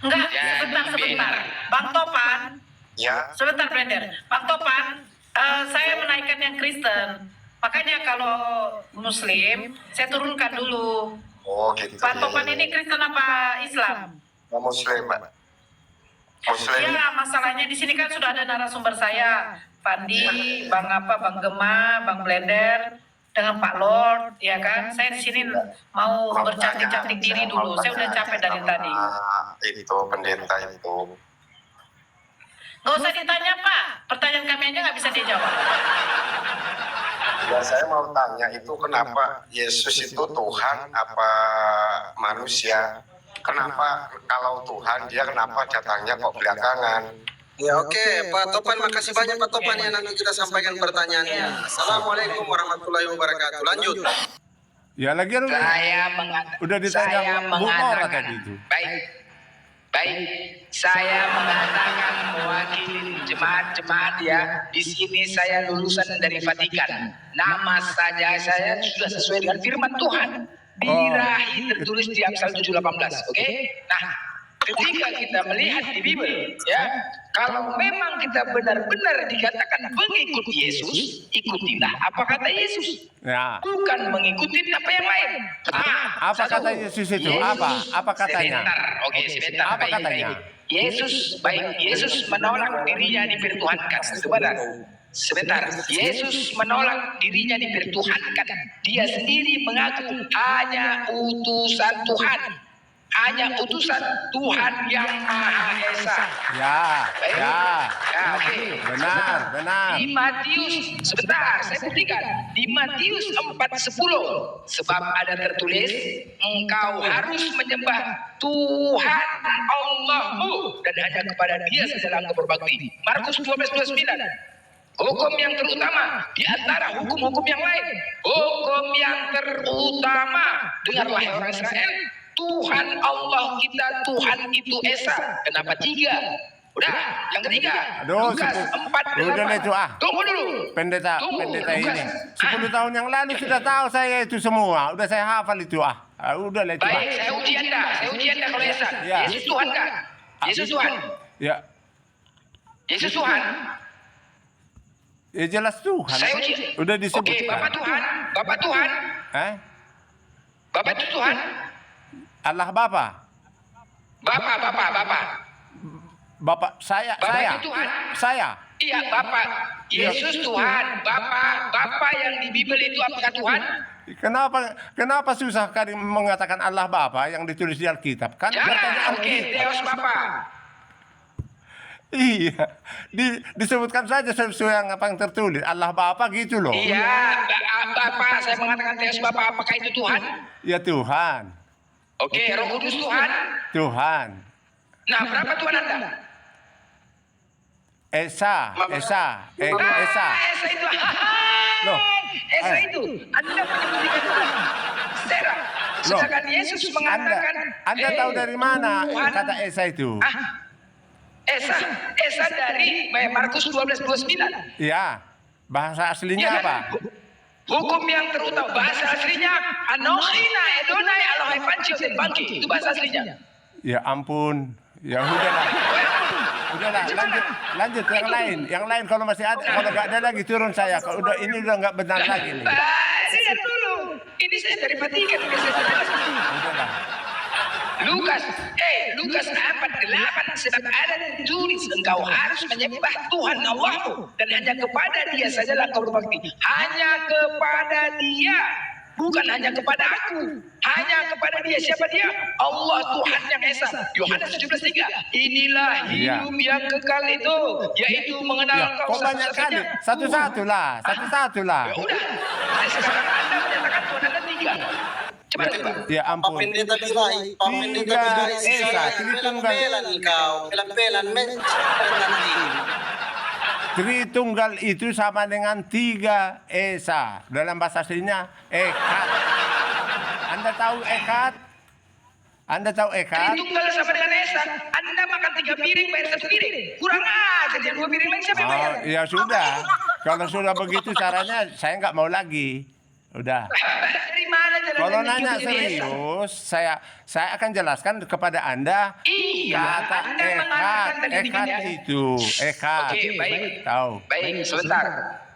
Enggak, sebentar. Bang Topan, Ya. sebentar Brender. Bang Topan, saya menaikkan yang Kristen. Makanya kalau Muslim, saya turunkan dulu. Oh gitu. Bang Topan ini Kristen apa Islam? Muslim Mbak. Muslim. Ya, masalahnya di sini kan sudah ada narasumber saya, Pandi, Bang Gema, Bang Blender, dengan Pak Lord, ya kan? Saya di sini mau bercantik-cantik diri dulu. Saya udah capek dari tadi. Itu pendeta itu. Nggak usah ditanya Pak, pertanyaan kami aja nggak bisa dijawab. Ya saya mau tanya itu kenapa Yesus itu Tuhan apa manusia? Kenapa kalau Tuhan dia kenapa datangnya kok belakangan? Ya oke, Pak Topan, makasih banyak Pak Topan yang nanti kita sampaikan pertanyaannya. Assalamualaikum warahmatullahi wabarakatuh. Lanjut. Ya lagi udah ditanya Bu Nora tadi itu. Baik, saya mengatakan mewakili jemaat-jemaat ya. Di sini saya lulusan dari Vatikan. Nama saja saya sudah sesuai dengan firman Tuhan. Birahi tertulis di Amsal 7:18, oke? Nah, ketika kita melihat di Bible, ya, kalau memang kita benar-benar dikatakan pengikut Yesus, ikutilah apa kata Yesus. Ya. Bukan mengikuti apa yang lain. Apa kata Yesus itu? Apa katanya? Sebentar. Apa katanya? Yesus menolak dirinya dipertuhankan. Sebentar. Yesus menolak dirinya dipertuhankan. Dia sendiri mengaku hanya utusan Tuhan. Hanya utusan Tuhan yang Maha Esa. Ya. Oke. Benar. Di Matius, sebentar, saya buktikan. Di Matius 4:10, sebab ada tertulis, engkau harus menyembah Tuhan Allahmu dan hanya kepada Dia saja engkau berbakti. Markus 12:29. Hukum yang terutama di antara hukum-hukum yang lain. Hukum yang terutama, dengarlah orang Israel, Tuhan Allah kita, Tuhan itu Esa. Kenapa 3? Udah, yang ketiga. Lukas 4:8. Udah itu Tunggu dulu. Pendeta Lukas. ini 10 tahun yang lalu sudah tahu saya itu semua. Udah saya hafal itu Udah lah itu. Baik, saya uji anda kalau Esa. Ya. Yesus Tuhan kan? Yesus Tuhan. Ya. Yesus Tuhan. Ya jelas Tuhan. Saya uji. Udah disebutkan. Oke, Bapak Tuhan. Bapak itu Tuhan. Allah Bapa. Bapak saya. Bapak itu Tuhan. Saya. Iya, Bapak. Yesus Tuhan. Bapak yang di Bible itu apakah Tuhan? Kenapa susah kali mengatakan Allah Bapa yang ditulis di Alkitab? Kan Jangan, oke, Deus Bapa. Iya, disebutkan saja sesuai apa yang tertulis. Allah Bapa gitu loh. Iya, Bapak, saya mengatakan Deus Bapa, apakah itu Tuhan? Ya Tuhan. Oke, Roh Kudus Tuhan. Tuhan. Nah, berapa Tuhan Anda? Esa. Esa itu. Loh. Esa itu. Anda menyembunyikan Tuhan. Sarah. Sedangkan Yesus mengatakan. Anda tahu dari mana Tuhan. kata Esa itu? Esa dari Markus 12:29. Iya. Bahasa aslinya apa? Hukum yang terutama, bahasa aslinya Anochina Edonai Elohai Pancio dan Bangki. Itu bahasa aslinya. Ya ampun. Ya udahlah. Udahlah, lanjut yang lain kalau masih ada, kalau nggak ada lagi turun saya. Kalau udah ini udah nggak benar lagi nih. Saya dulu. Ini saya dari Vatikan. Udahlah. Lukas 4:8 sebab ada tertulis engkau harus menyembah Tuhan Allahmu dan hanya kepada Dia sajalah engkau berbakti. Hanya kepada Dia, bukan hanya kepada aku. Hanya kepada Dia. Siapa Dia? Allah Tuhan yang Esa. Yohanes 17:3. Inilah hidup yang kekal itu, yaitu mengenal engkau Kok banyak kali? Satu-satu lah. Ya udah. Sekarang Anda menyatakan Tuhan ada 3. Coba. Ya ampun. Pendeta birai, pendeta birai Esa, Tritunggal. kau, pelan-pelan Tritunggal itu sama dengan 3 Esa. Dalam bahasa aslinya Ekat. Anda tahu Ekat? Tritunggal sama dengan Esa. Anda makan 3 piring, bayar 1 piring. Kurang aja, jadi 2 piring lagi siapa yang bayar? Oh, ya sudah. Kalau sudah begitu caranya, saya nggak mau lagi. Udah. Dari mana jalan Kalau yang nanya hidup jadi Esa? serius, saya akan jelaskan kepada Anda Iya, kata Anda mengatakan tadi Ekat dirinya. itu, Ekat. Oke, baik. Tahu. Baik, sebentar.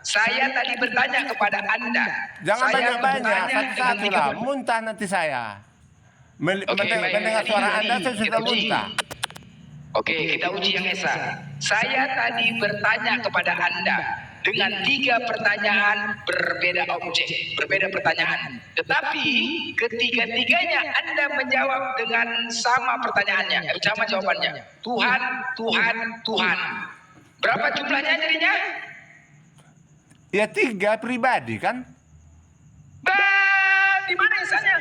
Saya tadi bertanya kepada Anda. Jangan Saya banyak-banyak, bertanya satu-satu dengan lah. 3 Muntah nanti saya. Oke, baik. Mendengar suara Anda, saya Kita sudah uji. muntah. Oke, kita uji yang Esa. Saya tadi bertanya kepada Anda dengan 3 pertanyaan berbeda objek, berbeda pertanyaan. Tetapi ketiga-tiganya Anda menjawab dengan sama pertanyaannya, sama jawabannya. Tuhan, Tuhan, Tuhan. Berapa jumlahnya jadinya? Ya 3 pribadi kan? Di mana Esanya?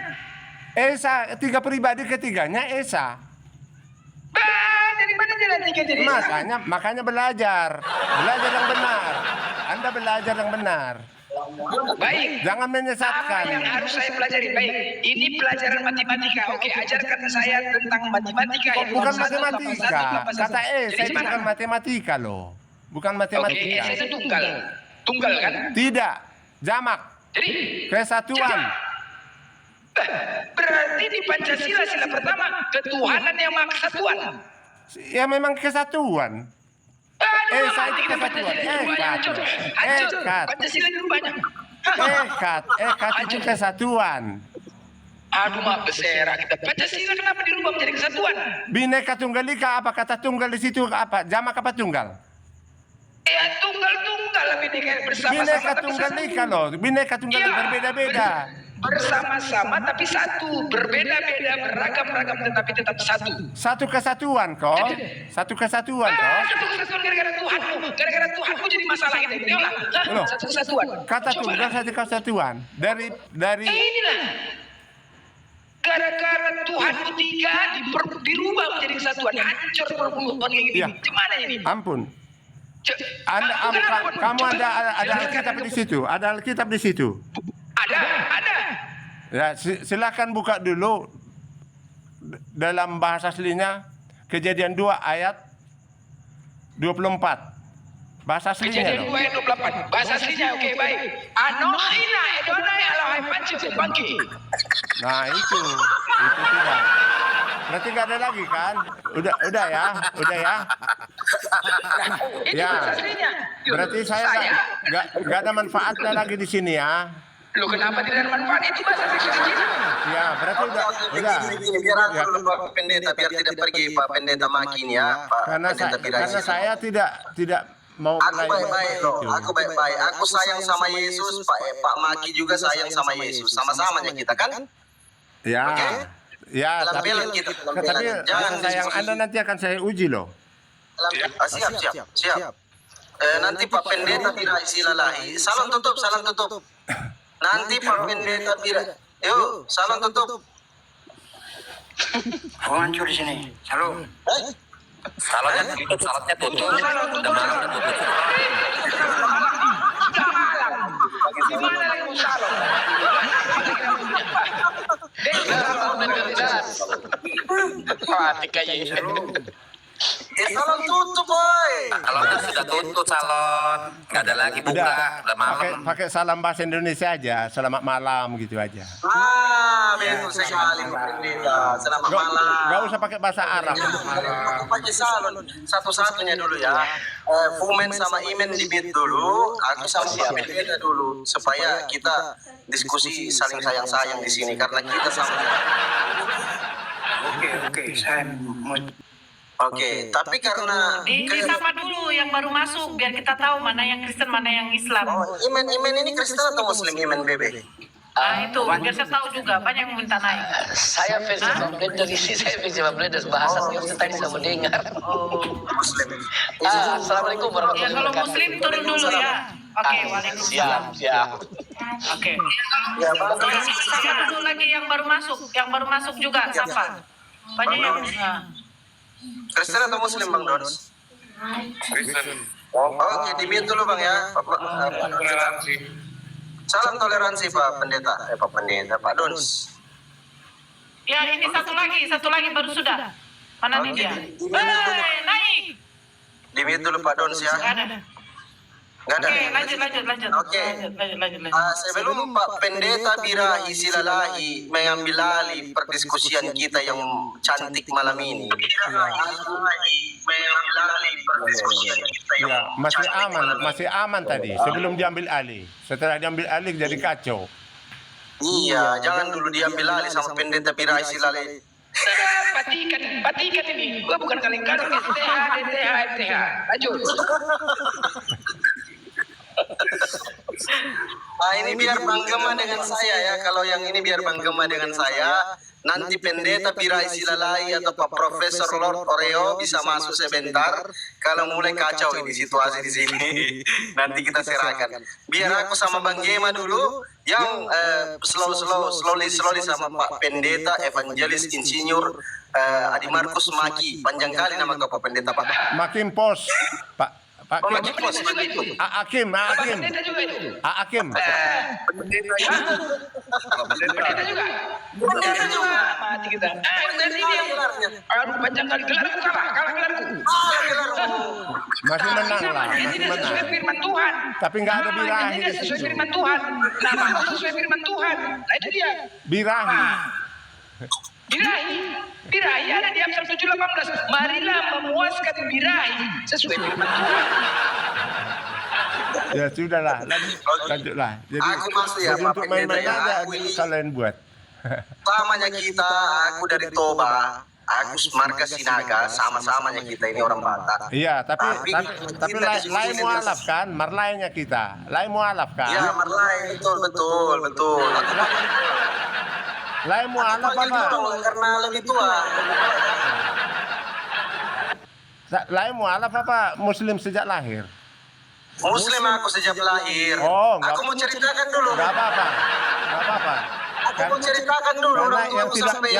Esa, 3 pribadi, ketiganya Esa. Dari mana jalan 3 jadi Esa? Makanya belajar yang benar. Anda belajar yang benar. Baik. Jangan Apa menyesatkan. yang harus saya pelajari? Baik, ini pelajaran matematika. Oke, ajarkan saya tentang matematika. Kok bukan matematika? Kata Jadi Esa itu gimana? bukan matematika loh. Bukan Oke, matematika. Esa itu tunggal. Tunggal kan? Tidak. Jamak. Jadi Kesatuan. berarti di Pancasila sila pertama ketuhanan yang maha kesatuan. Ya memang kesatuan. Esa itu kesatuan. Hancur. Ekat. Pancasila itu banyak. Ekat itu kesatuan. Aduh, mak beserak kita. Pancasila kenapa dirubah menjadi kesatuan? Bineka Tunggal Ika, apa kata tunggal di situ apa? Jamak apa tunggal? Ya tunggal-tunggal bineka bersama-sama. Bineka tapi Tunggal satu. Ika loh. Bineka Tunggal Iya, berbeda-beda. Bersama-sama tapi satu, berbeda-beda, beragam-ragam tetapi tetap satu. Satu kesatuan kok. Satu kesatuan kok. Satu kesatuan gara-gara Tuhanmu, gara-gara Tuhanmu jadi masalah ini. Itulah. Loh. Satu kesatuan. Kata Coba. tunggal satu kesatuan. Dari Inilah. Gara-gara Tuhanmu 3 dirubah menjadi kesatuan, hancur perpuluhan kayak gini. Iya. Gimana ini? ampun. Kenapa? Kamu ada Alkitab di situ. Ada Alkitab di situ. Ada. Ya, silakan buka dulu dalam bahasa aslinya Kejadian 2 ayat 24. Bahasa aslinya Kejadian loh. 2 ayat 24. Bahasa aslinya, oke baik. Anochina Edonai Elohai Pancio dan Bangki. Nah, itu tidak. Berarti nggak ada lagi kan? Udah ya. Ini Ya. bahasa aslinya. Berarti saya nggak ada manfaatnya lagi di sini ya. Loh kenapa tidak ada manfaat? Itu bahasa asli. Ya, berarti udah. Biar Ya. aku Pak Pendeta, biar tidak pergi Pak Pendeta makin ya, Pak Pendeta Birai. Karena saya tidak mau Aku melayani baik-baik loh, itu. aku baik-baik. Aku sayang sama Yesus, Pak Maki juga sayang sama Yesus. Sama-samanya kita kan? Ya. Oke. Ya, Dalam tapi bela kita, dalam bela. tapi Jangan rasa sayang diskusi. Anda nanti akan saya uji loh. Siap. Nanti Pak Pendeta Birai silalahi. Salam tutup. Nanti Pak Pendeta Birai. Yuk, salam tutup. Hancur di sini. Halo. Salonnya tutup, salonnya tutup. Udah malam udah tutup. Gimana lagi mau salon? Mati kayaknya. Salon tutup, boy. Salonnya sudah tutup salon. Gak ada lagi buka. Udah malam. pakai salam bahasa Indonesia aja, selamat malam gitu aja. Betul sekali, Pak Pendeta. Selamat malam. Nggak usah pakai bahasa Arab. Aku pakai salon satu-satunya dulu ya. Fumen sama Imen di beat dulu. Aku sama Pak Pendeta dulu supaya kita diskusi saling sayang-sayang di sini karena kita sama. Oke, saya Oke, tapi karena Disapa dulu yang baru masuk biar kita tahu mana yang Kristen mana yang Islam. Imen ini Kristen atau Muslim Imen Bebe? Nah itu biar saya tahu juga banyak yang minta naik. Saya versi Bang Bledes di sini, saya versi Bang Bledes bahasa yang tadi saya mendengar. Muslim. Assalamualaikum Ya warahmatullahi kalau wabarakatuh. Muslim turun dulu ya. Oke, waalaikumsalam. Siap. Oke. Ya, Bang. Sapa dulu lagi yang baru masuk juga sapa. Banyak yang Kristen atau Muslim Bang Dons? Kristen. Oke, di mute dulu Bang ya. Salam toleransi Pak Pendeta. Pak Pendeta, Pak Dons. Ya ini satu lagi baru sudah. Mana nih dia? Naik. Di mute dulu Pak Dons ya. Nggak ada. Nggak ada. Oke, lanjut. Oke. Sebelum Pak Pendeta Birahi Silalahi mengambil alih perdiskusian kita yang cantik malam ini. Ya, masih aman tadi. Sebelum diambil alih, setelah diambil alih jadi kacau. Iya, jangan dulu diambil alih sama Pendeta Birahi Silalahi. Patikan ini. Gua bukan kaleng-kaleng, TH. Lanjut. Nah ini biar Bang Gema dengan saya ya. Kalau yang ini biar Bang Gema dengan saya. Nanti Pendeta Birahi Silalahi atau Pak Profesor Lord Oreo bisa masuk sebentar. Kalau mulai kacau ini situasi di sini, nanti kita serahkan. Biar aku sama Bang Gema dulu, yang slowly sama Pak Pendeta Evangelis Insinyur Adi Markus Maki. Panjang kali nama kau Pak Pendeta Pak. Makin pos, Pak. Pak Oh, Maki Pos, Maki Pos. Akim. Pendeta juga itu. Akim. Pendeta juga. Mati kita. Nanti dia. Aduh, panjang kali gelarku kalah gelarku. Masih menang lah, Dia masih tidak sesuai menang. firman Tuhan. Tapi nggak ada Namanya birahi tidak di sesuai situ. firman Tuhan. Nama sesuai firman Tuhan. Nah itu dia. Birahi. Birahi ada di Amsal 7:18. Marilah memuaskan birahi sesuai firman Tuhan. Ya sudahlah, lanjutlah. Jadi Aku masih ya, Pak untuk Pendeta main-main ya. aja Aku ini- kalian buat. Samanya kita, aku dari Toba, aku markas Sinaga, sama-samanya kita ini orang Batak. Iya, tapi Kita diskusi lain mualaf kan, marlainya kita. Lain mualaf kan. Iya, Marlai, betul. Lain mualaf Panggil apa? dulu karena lebih tua. Lain mualaf apa? Muslim sejak lahir. Muslim aku sejak lahir. Oh, nggak- Aku mau ceritakan dulu. Enggak apa-apa. Aku mau ceritakan dulu. Karena orang tuaku sampai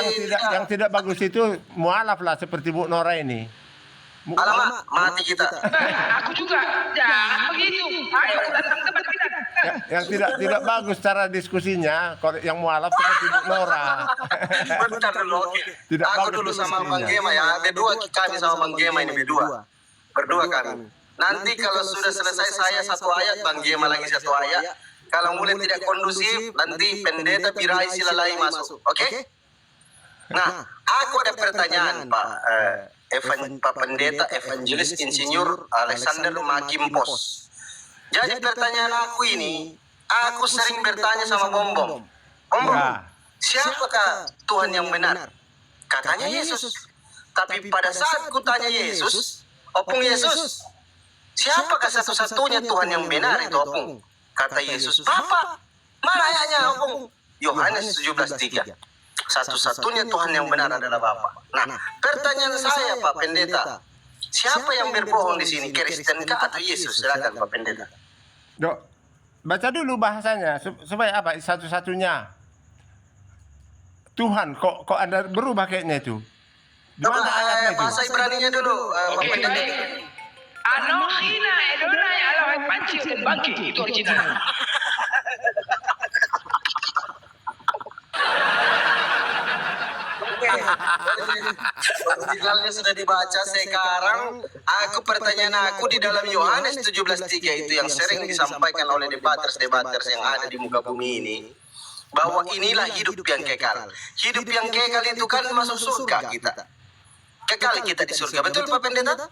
yang tidak bagus itu mualaf lah seperti Bu Nora ini. Alamak, mati kita. Aku juga. Jangan begitu. Ayo datang tempat kita. Yang tidak bagus cara diskusinya, yang mualaf seperti Bu Nora. Bentar dulu, oke. Tidak Aku bagus dulu sama diskusinya. Bang Gema ya. Berdua kami sama Bang Gema ini berdua. Berdua kami. Nanti kalau sudah selesai saya satu ayat, Bang Gema lagi satu ayat. Kalau mulai tidak kondusif, nanti Pendeta Birahi Silalahi masuk. Oke? Nah, aku ada pertanyaan, Pak Pendeta Evangelis Insinyur Alexander Makimpos. Jadi pertanyaan aku ini, aku sering bertanya sama Bom. Ya. Siapakah Tuhan yang benar? Katanya Yesus. Tapi pada saat ku tanya Yesus, Opung Yesus, siapakah satu-satunya Tuhan yang benar itu Opung? Kata Yesus, Bapak, mana ayatnya Opung? Yohanes 17:3. Satu-satunya Tuhan yang benar adalah Bapa. Nah, pertanyaan saya Pak Pendeta, siapa yang berbohong di sini? Kristen kah atau Yesus? Silakan Pak Pendeta. Dok, baca dulu bahasanya supaya apa? Satu-satunya. Tuhan. Kok Anda berubah kayaknya itu? Di mana ayatnya itu? Bahasa Ibraninya dulu. Oke, baik. Anohina Edonai Elohai Panci dan Bangki, itu original. Originalnya sudah dibaca. Sekarang pertanyaan aku di dalam Yohanes 17:3 itu yang sering disampaikan oleh debaters yang ada di muka bumi ini, bahwa inilah hidup yang kekal. Hidup yang kekal itu kan masuk surga kita. Kekal kita di surga. Betul Pak Pendeta?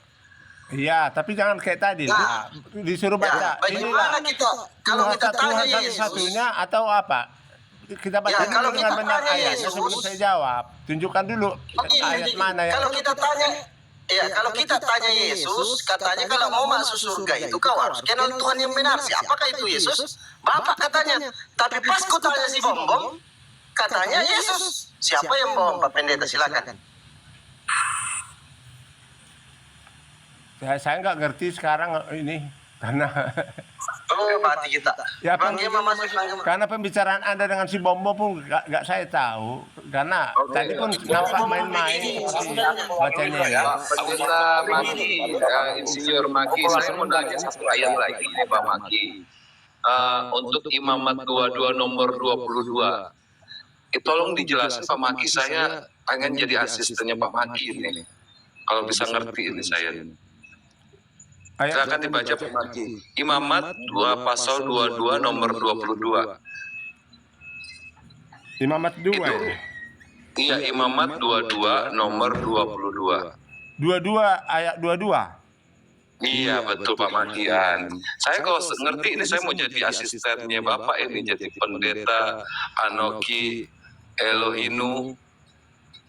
Iya, tapi jangan kayak tadi. Nah, disuruh baca. bagaimana kita kalau kita tanya Tuhan Yesus? satunya atau apa? Kita baca dulu kalau dengan kita benar tanya ayatnya Yesus, sebelum saya jawab. Tunjukkan dulu ayat mana yang Kalau kita tanya, kalau kita tanya Yesus, katanya kalau mau masuk surga itu kau harus kenal Tuhan yang benar. Siapakah itu Yesus? Bapak katanya. Tapi pas ku tanya si Bombom, katanya Yesus. Siapa yang bohong Pak Pendeta? Silakan. saya nggak ngerti sekarang ini karena Oh, berarti kita. ya, Bang Gema masuk, Bang Gema. karena pembicaraan Anda dengan si Bombo pun nggak saya tahu karena tadi pun nampak main-main seperti bacanya ya. Pendeta Maki, Insinyur Maki, saya mau nanya satu ayat lagi ya Pak Maki. Untuk Imamat 22 nomor 22. Tolong dijelaskan Pak Maki, saya pengen jadi asistennya Pak Maki ini. Kalau bisa ngerti ini saya. Silakan dibaca Pak Maki. Imamat 2 pasal 22 nomor 22. Imamat 2 Itu. itu. Iya, Imamat 22 nomor 22. 22 ayat 22. Iya betul Pak Makian. Saya kalau ngerti ini saya mau jadi asistennya Bapak ini, jadi pendeta Anoki Elohinu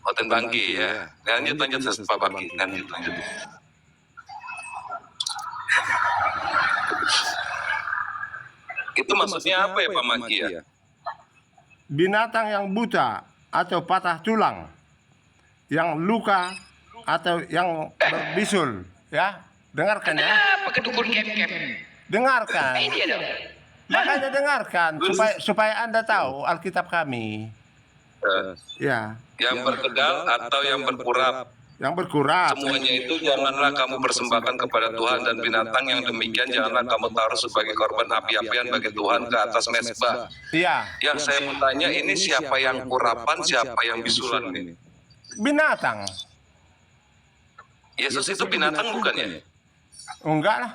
Hoten Bangki ya. Lanjut Pak Bangki, lanjut. Itu maksudnya apa ya Pak Maki ya? Binatang yang buta atau patah tulang, yang luka atau yang berbisul, ya. Dengarkan ya. Apa kedukun kem-kem? Dengarkan. Ini dia dong. Makanya dengarkan supaya Anda tahu Alkitab kami. Ya, Yang bertegal atau yang berkurap, yang berkurap. semuanya itu janganlah kamu persembahkan kepada Tuhan, dan binatang yang demikian janganlah kamu taruh sebagai korban api-apian bagi Tuhan ke atas mezbah. Iya, Yang saya mau tanya ini siapa yang kurapan, siapa yang bisulan ini? binatang. Yesus itu binatang bukan ya? Enggak lah.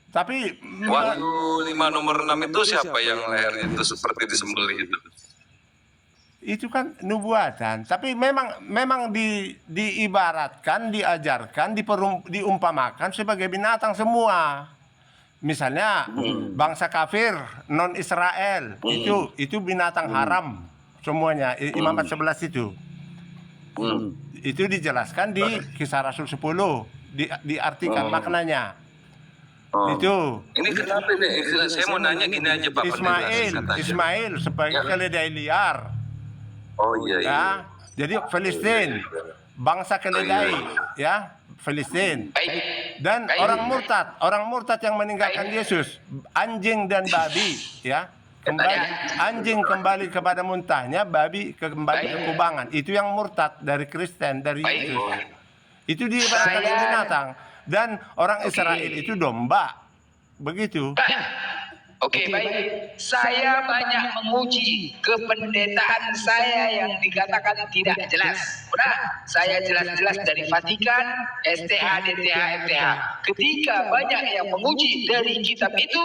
Tapi Waktu 5 nomor 6 itu siapa yang lehernya itu seperti disembelih itu? itu kan nubuatan. Tapi memang diibaratkan, diajarkan, diumpamakan sebagai binatang semua. Misalnya bangsa kafir, non Israel, itu binatang haram semuanya. Imamat 11 itu. Itu dijelaskan di Kisah Rasul 10, diartikan maknanya. Itu Ini kenapa ini? Saya mau nanya gini aja Pak. Ismail sebagai keledai liar. Oh iya. Ya, jadi Filistin, bangsa keledai, ya, Filistin. Dan orang murtad yang meninggalkan Yesus, anjing dan babi, ya. Anjing kembali kepada muntahnya, babi kembali ke kubangan. Itu yang murtad dari Kristen, dari Yesus. Itu diibaratkan binatang. Dan orang Israel itu domba. Begitu. Oke, baik. Saya banyak menguji kependetaan saya yang dikatakan tidak jelas. Udah, saya jelas-jelas dari Vatikan, STH, DTH, FTH. Ketika banyak yang menguji dari kitab itu,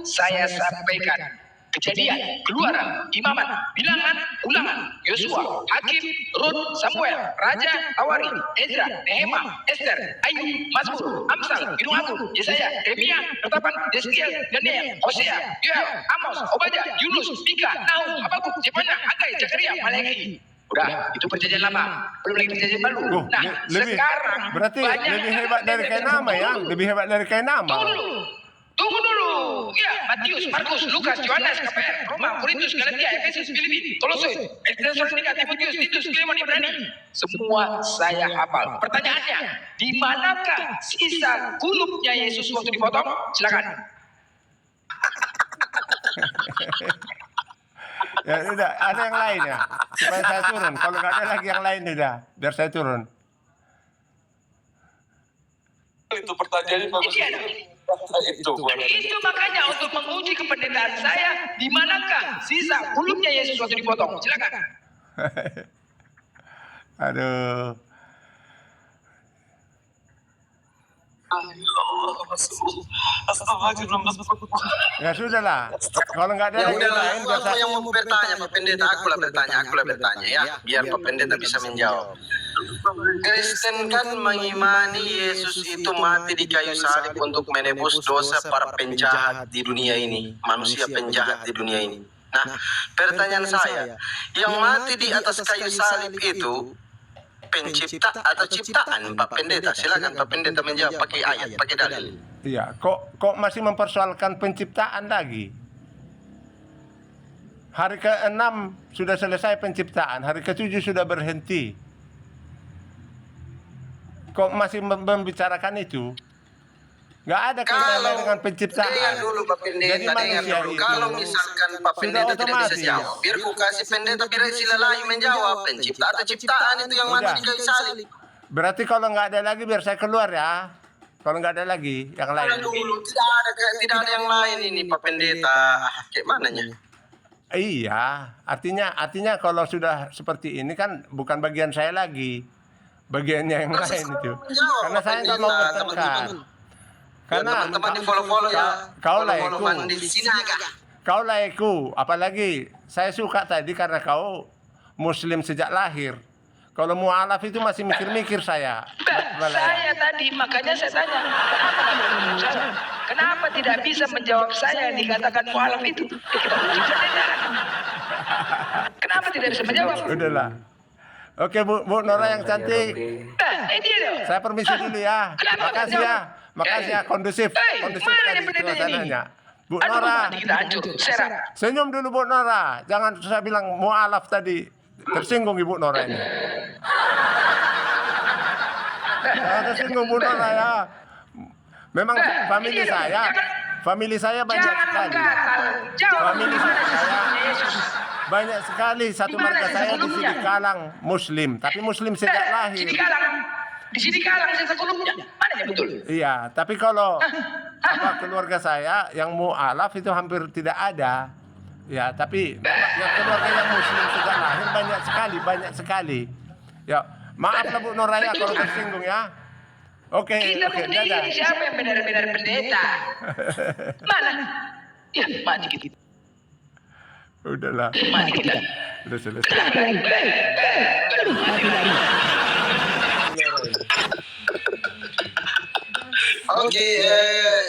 saya sampaikan. Kejadian, Keluaran, Imamat, Bilangan, Ulangan, Yosua, Hakim, Rut, Samuel, Raja, Tawarik, Ezra, Nehemia, Esther, Ayub, Mazmur, Amsal, Kidung Agung, Yesaya, Yeremia, Ketetapan, Yeskiel, Daniel, Hosea, Yoel, Amos, Obadiah, Yunus, Mika, Nahum, Habakuk, Zefania, Hagai, Zakaria, Malaki. Udah, itu perjanjian lama, belum lagi perjanjian baru. Nah, sekarang berarti lebih hebat dari kain nama ya, lebih hebat dari kain nama. Tunggu dulu. Ya, Matius, Markus, Lukas, Yohanes, KPR, Roma, Korintus, Galatia, Efesus, Filipi, Kolose, Tesalonika, Timotius, Titus, Filemon, Ibrani. Semua saya hafal. Pertanyaannya, di manakah sisa kulupnya Yesus waktu dipotong? Silakan. Ya udah, ada yang lain ya. Supaya saya turun. Kalau nggak ada lagi yang lain udah, biar saya turun. Itu pertanyaannya bagus. Itu makanya untuk menguji kependetaan saya, di manakah sisa kulumnya Yesus waktu dipotong? Silakan. Aduh. Ya sudah lah. Kalau nggak ada Ya lagi yang udahlah, lain, biar aku saya... yang mau bertanya Pak Pendeta, aku lah bertanya ya, biar Pak Pendeta bisa menjawab. Kristen kan mengimani Yesus itu mati di kayu salib untuk menebus dosa para penjahat di dunia ini, manusia penjahat di dunia ini. Nah, pertanyaan saya, yang mati di atas kayu salib itu pencipta atau ciptaan, Pak Pendeta? Silakan Pak Pendeta menjawab pakai ayat, pakai dalil. Iya, kok masih mempersoalkan penciptaan lagi? Hari ke-6 sudah selesai penciptaan, hari ke-7 sudah berhenti. Kok masih membicarakan itu? Nggak ada kaitannya dengan penciptaan. Dengar dulu Pak Pendeta, Jadi dengar manusia dulu. itu Kalau misalkan Pak Pendeta tidak bisa otomatis. jawab, biar ku kasih Pendeta biar sila lain menjawab. Pencipta atau ciptaan itu yang mati di kayu salib. Berarti kalau nggak ada lagi biar saya keluar ya. Kalau nggak ada lagi yang lain. Dulu tidak ada yang lain ini Pak Pendeta. Kayak mananya? Iya, artinya kalau sudah seperti ini kan bukan bagian saya lagi. Bagiannya yang lain itu. Karena saya nggak mau bertengkar. Karena teman-teman di follow-follow ya. Kau Follow-follow laiku. mandi di sini agak. Kau laiku, apalagi saya suka tadi karena kau Muslim sejak lahir. Kalau mualaf itu masih mikir-mikir saya. Saya tadi, makanya saya tanya, kenapa tidak menjawab saya? Kenapa tidak bisa menjawab saya yang dikatakan mualaf itu? Ya, kita uji pendengaran. Kenapa tidak bisa menjawab? Udahlah. Oke Bu Nora yang cantik. Ini loh. Saya permisi dulu ya. Makasih ya. Makasih ya, kondusif mana tadi nih pendeta ini? suasananya. Bu Aduh, Nora, nanti kita hancur. Serak. senyum dulu Bu Nora. Jangan saya bilang mualaf tadi. Tersinggung Ibu Nora ini. Jangan tersinggung Bu Nora ya. Memang famili saya banyak Jangan sekali. menggatal. Jawab Famili di mana saya sesungguhnya Yesus? banyak sekali. Satu Di mana marga saya di sebelumnya? sini Kalang Muslim, tapi Muslim sejak lahir. Di sini kalang saya sebelumnya. Mana yang betul? Iya, tapi kalau keluarga saya yang mu'alaf itu hampir tidak ada. Ya, tapi yang keluarga yang Muslim sejak lahir banyak sekali. Ya, maaflah Bu Noraya kalau tersinggung ya. Oke, Kita dadah. sendiri siapa yang benar-benar pendeta? Mana? Ya, mati kita. Udahlah, Mati kita. udah selesai. Oke,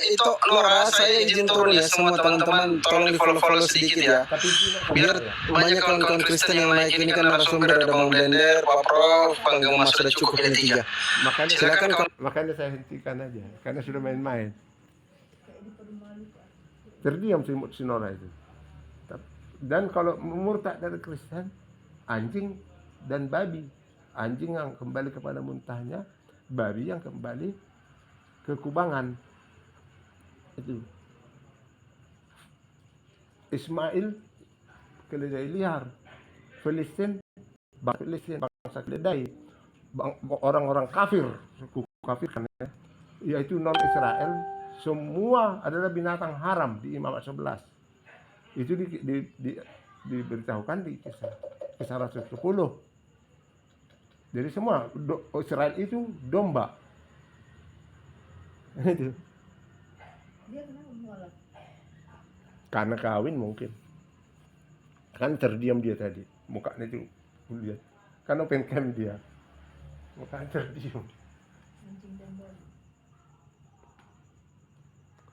itu Nora, saya izin turun ya semua teman-teman, tolong di follow sedikit ya. Biar banyak kawan-kawan Kristen yang naik ini kan narasumber ada Bang Blender, Pak Prof, Bang Gema sudah cukup ini 3. Makanya saya hentikan aja, karena sudah main-main. Terdiam si Nora itu. Dan kalau murtad dari Kristen, anjing dan babi. Anjing yang kembali kepada muntahnya, babi yang kembali ke kubangan. Itu. Ismail keledai liar. Filistin bangsa keledai. Orang-orang kafir, suku kafir kan ya. Yaitu non Israel, semua adalah binatang haram di Imamat 11. Itu diberitahukan di kisah Rasul 10. Jadi semua Israel itu domba. Itu. Karena kawin mungkin. Kan terdiam dia tadi. Mukanya itu lihat. Kan open cam dia. Mukanya terdiam.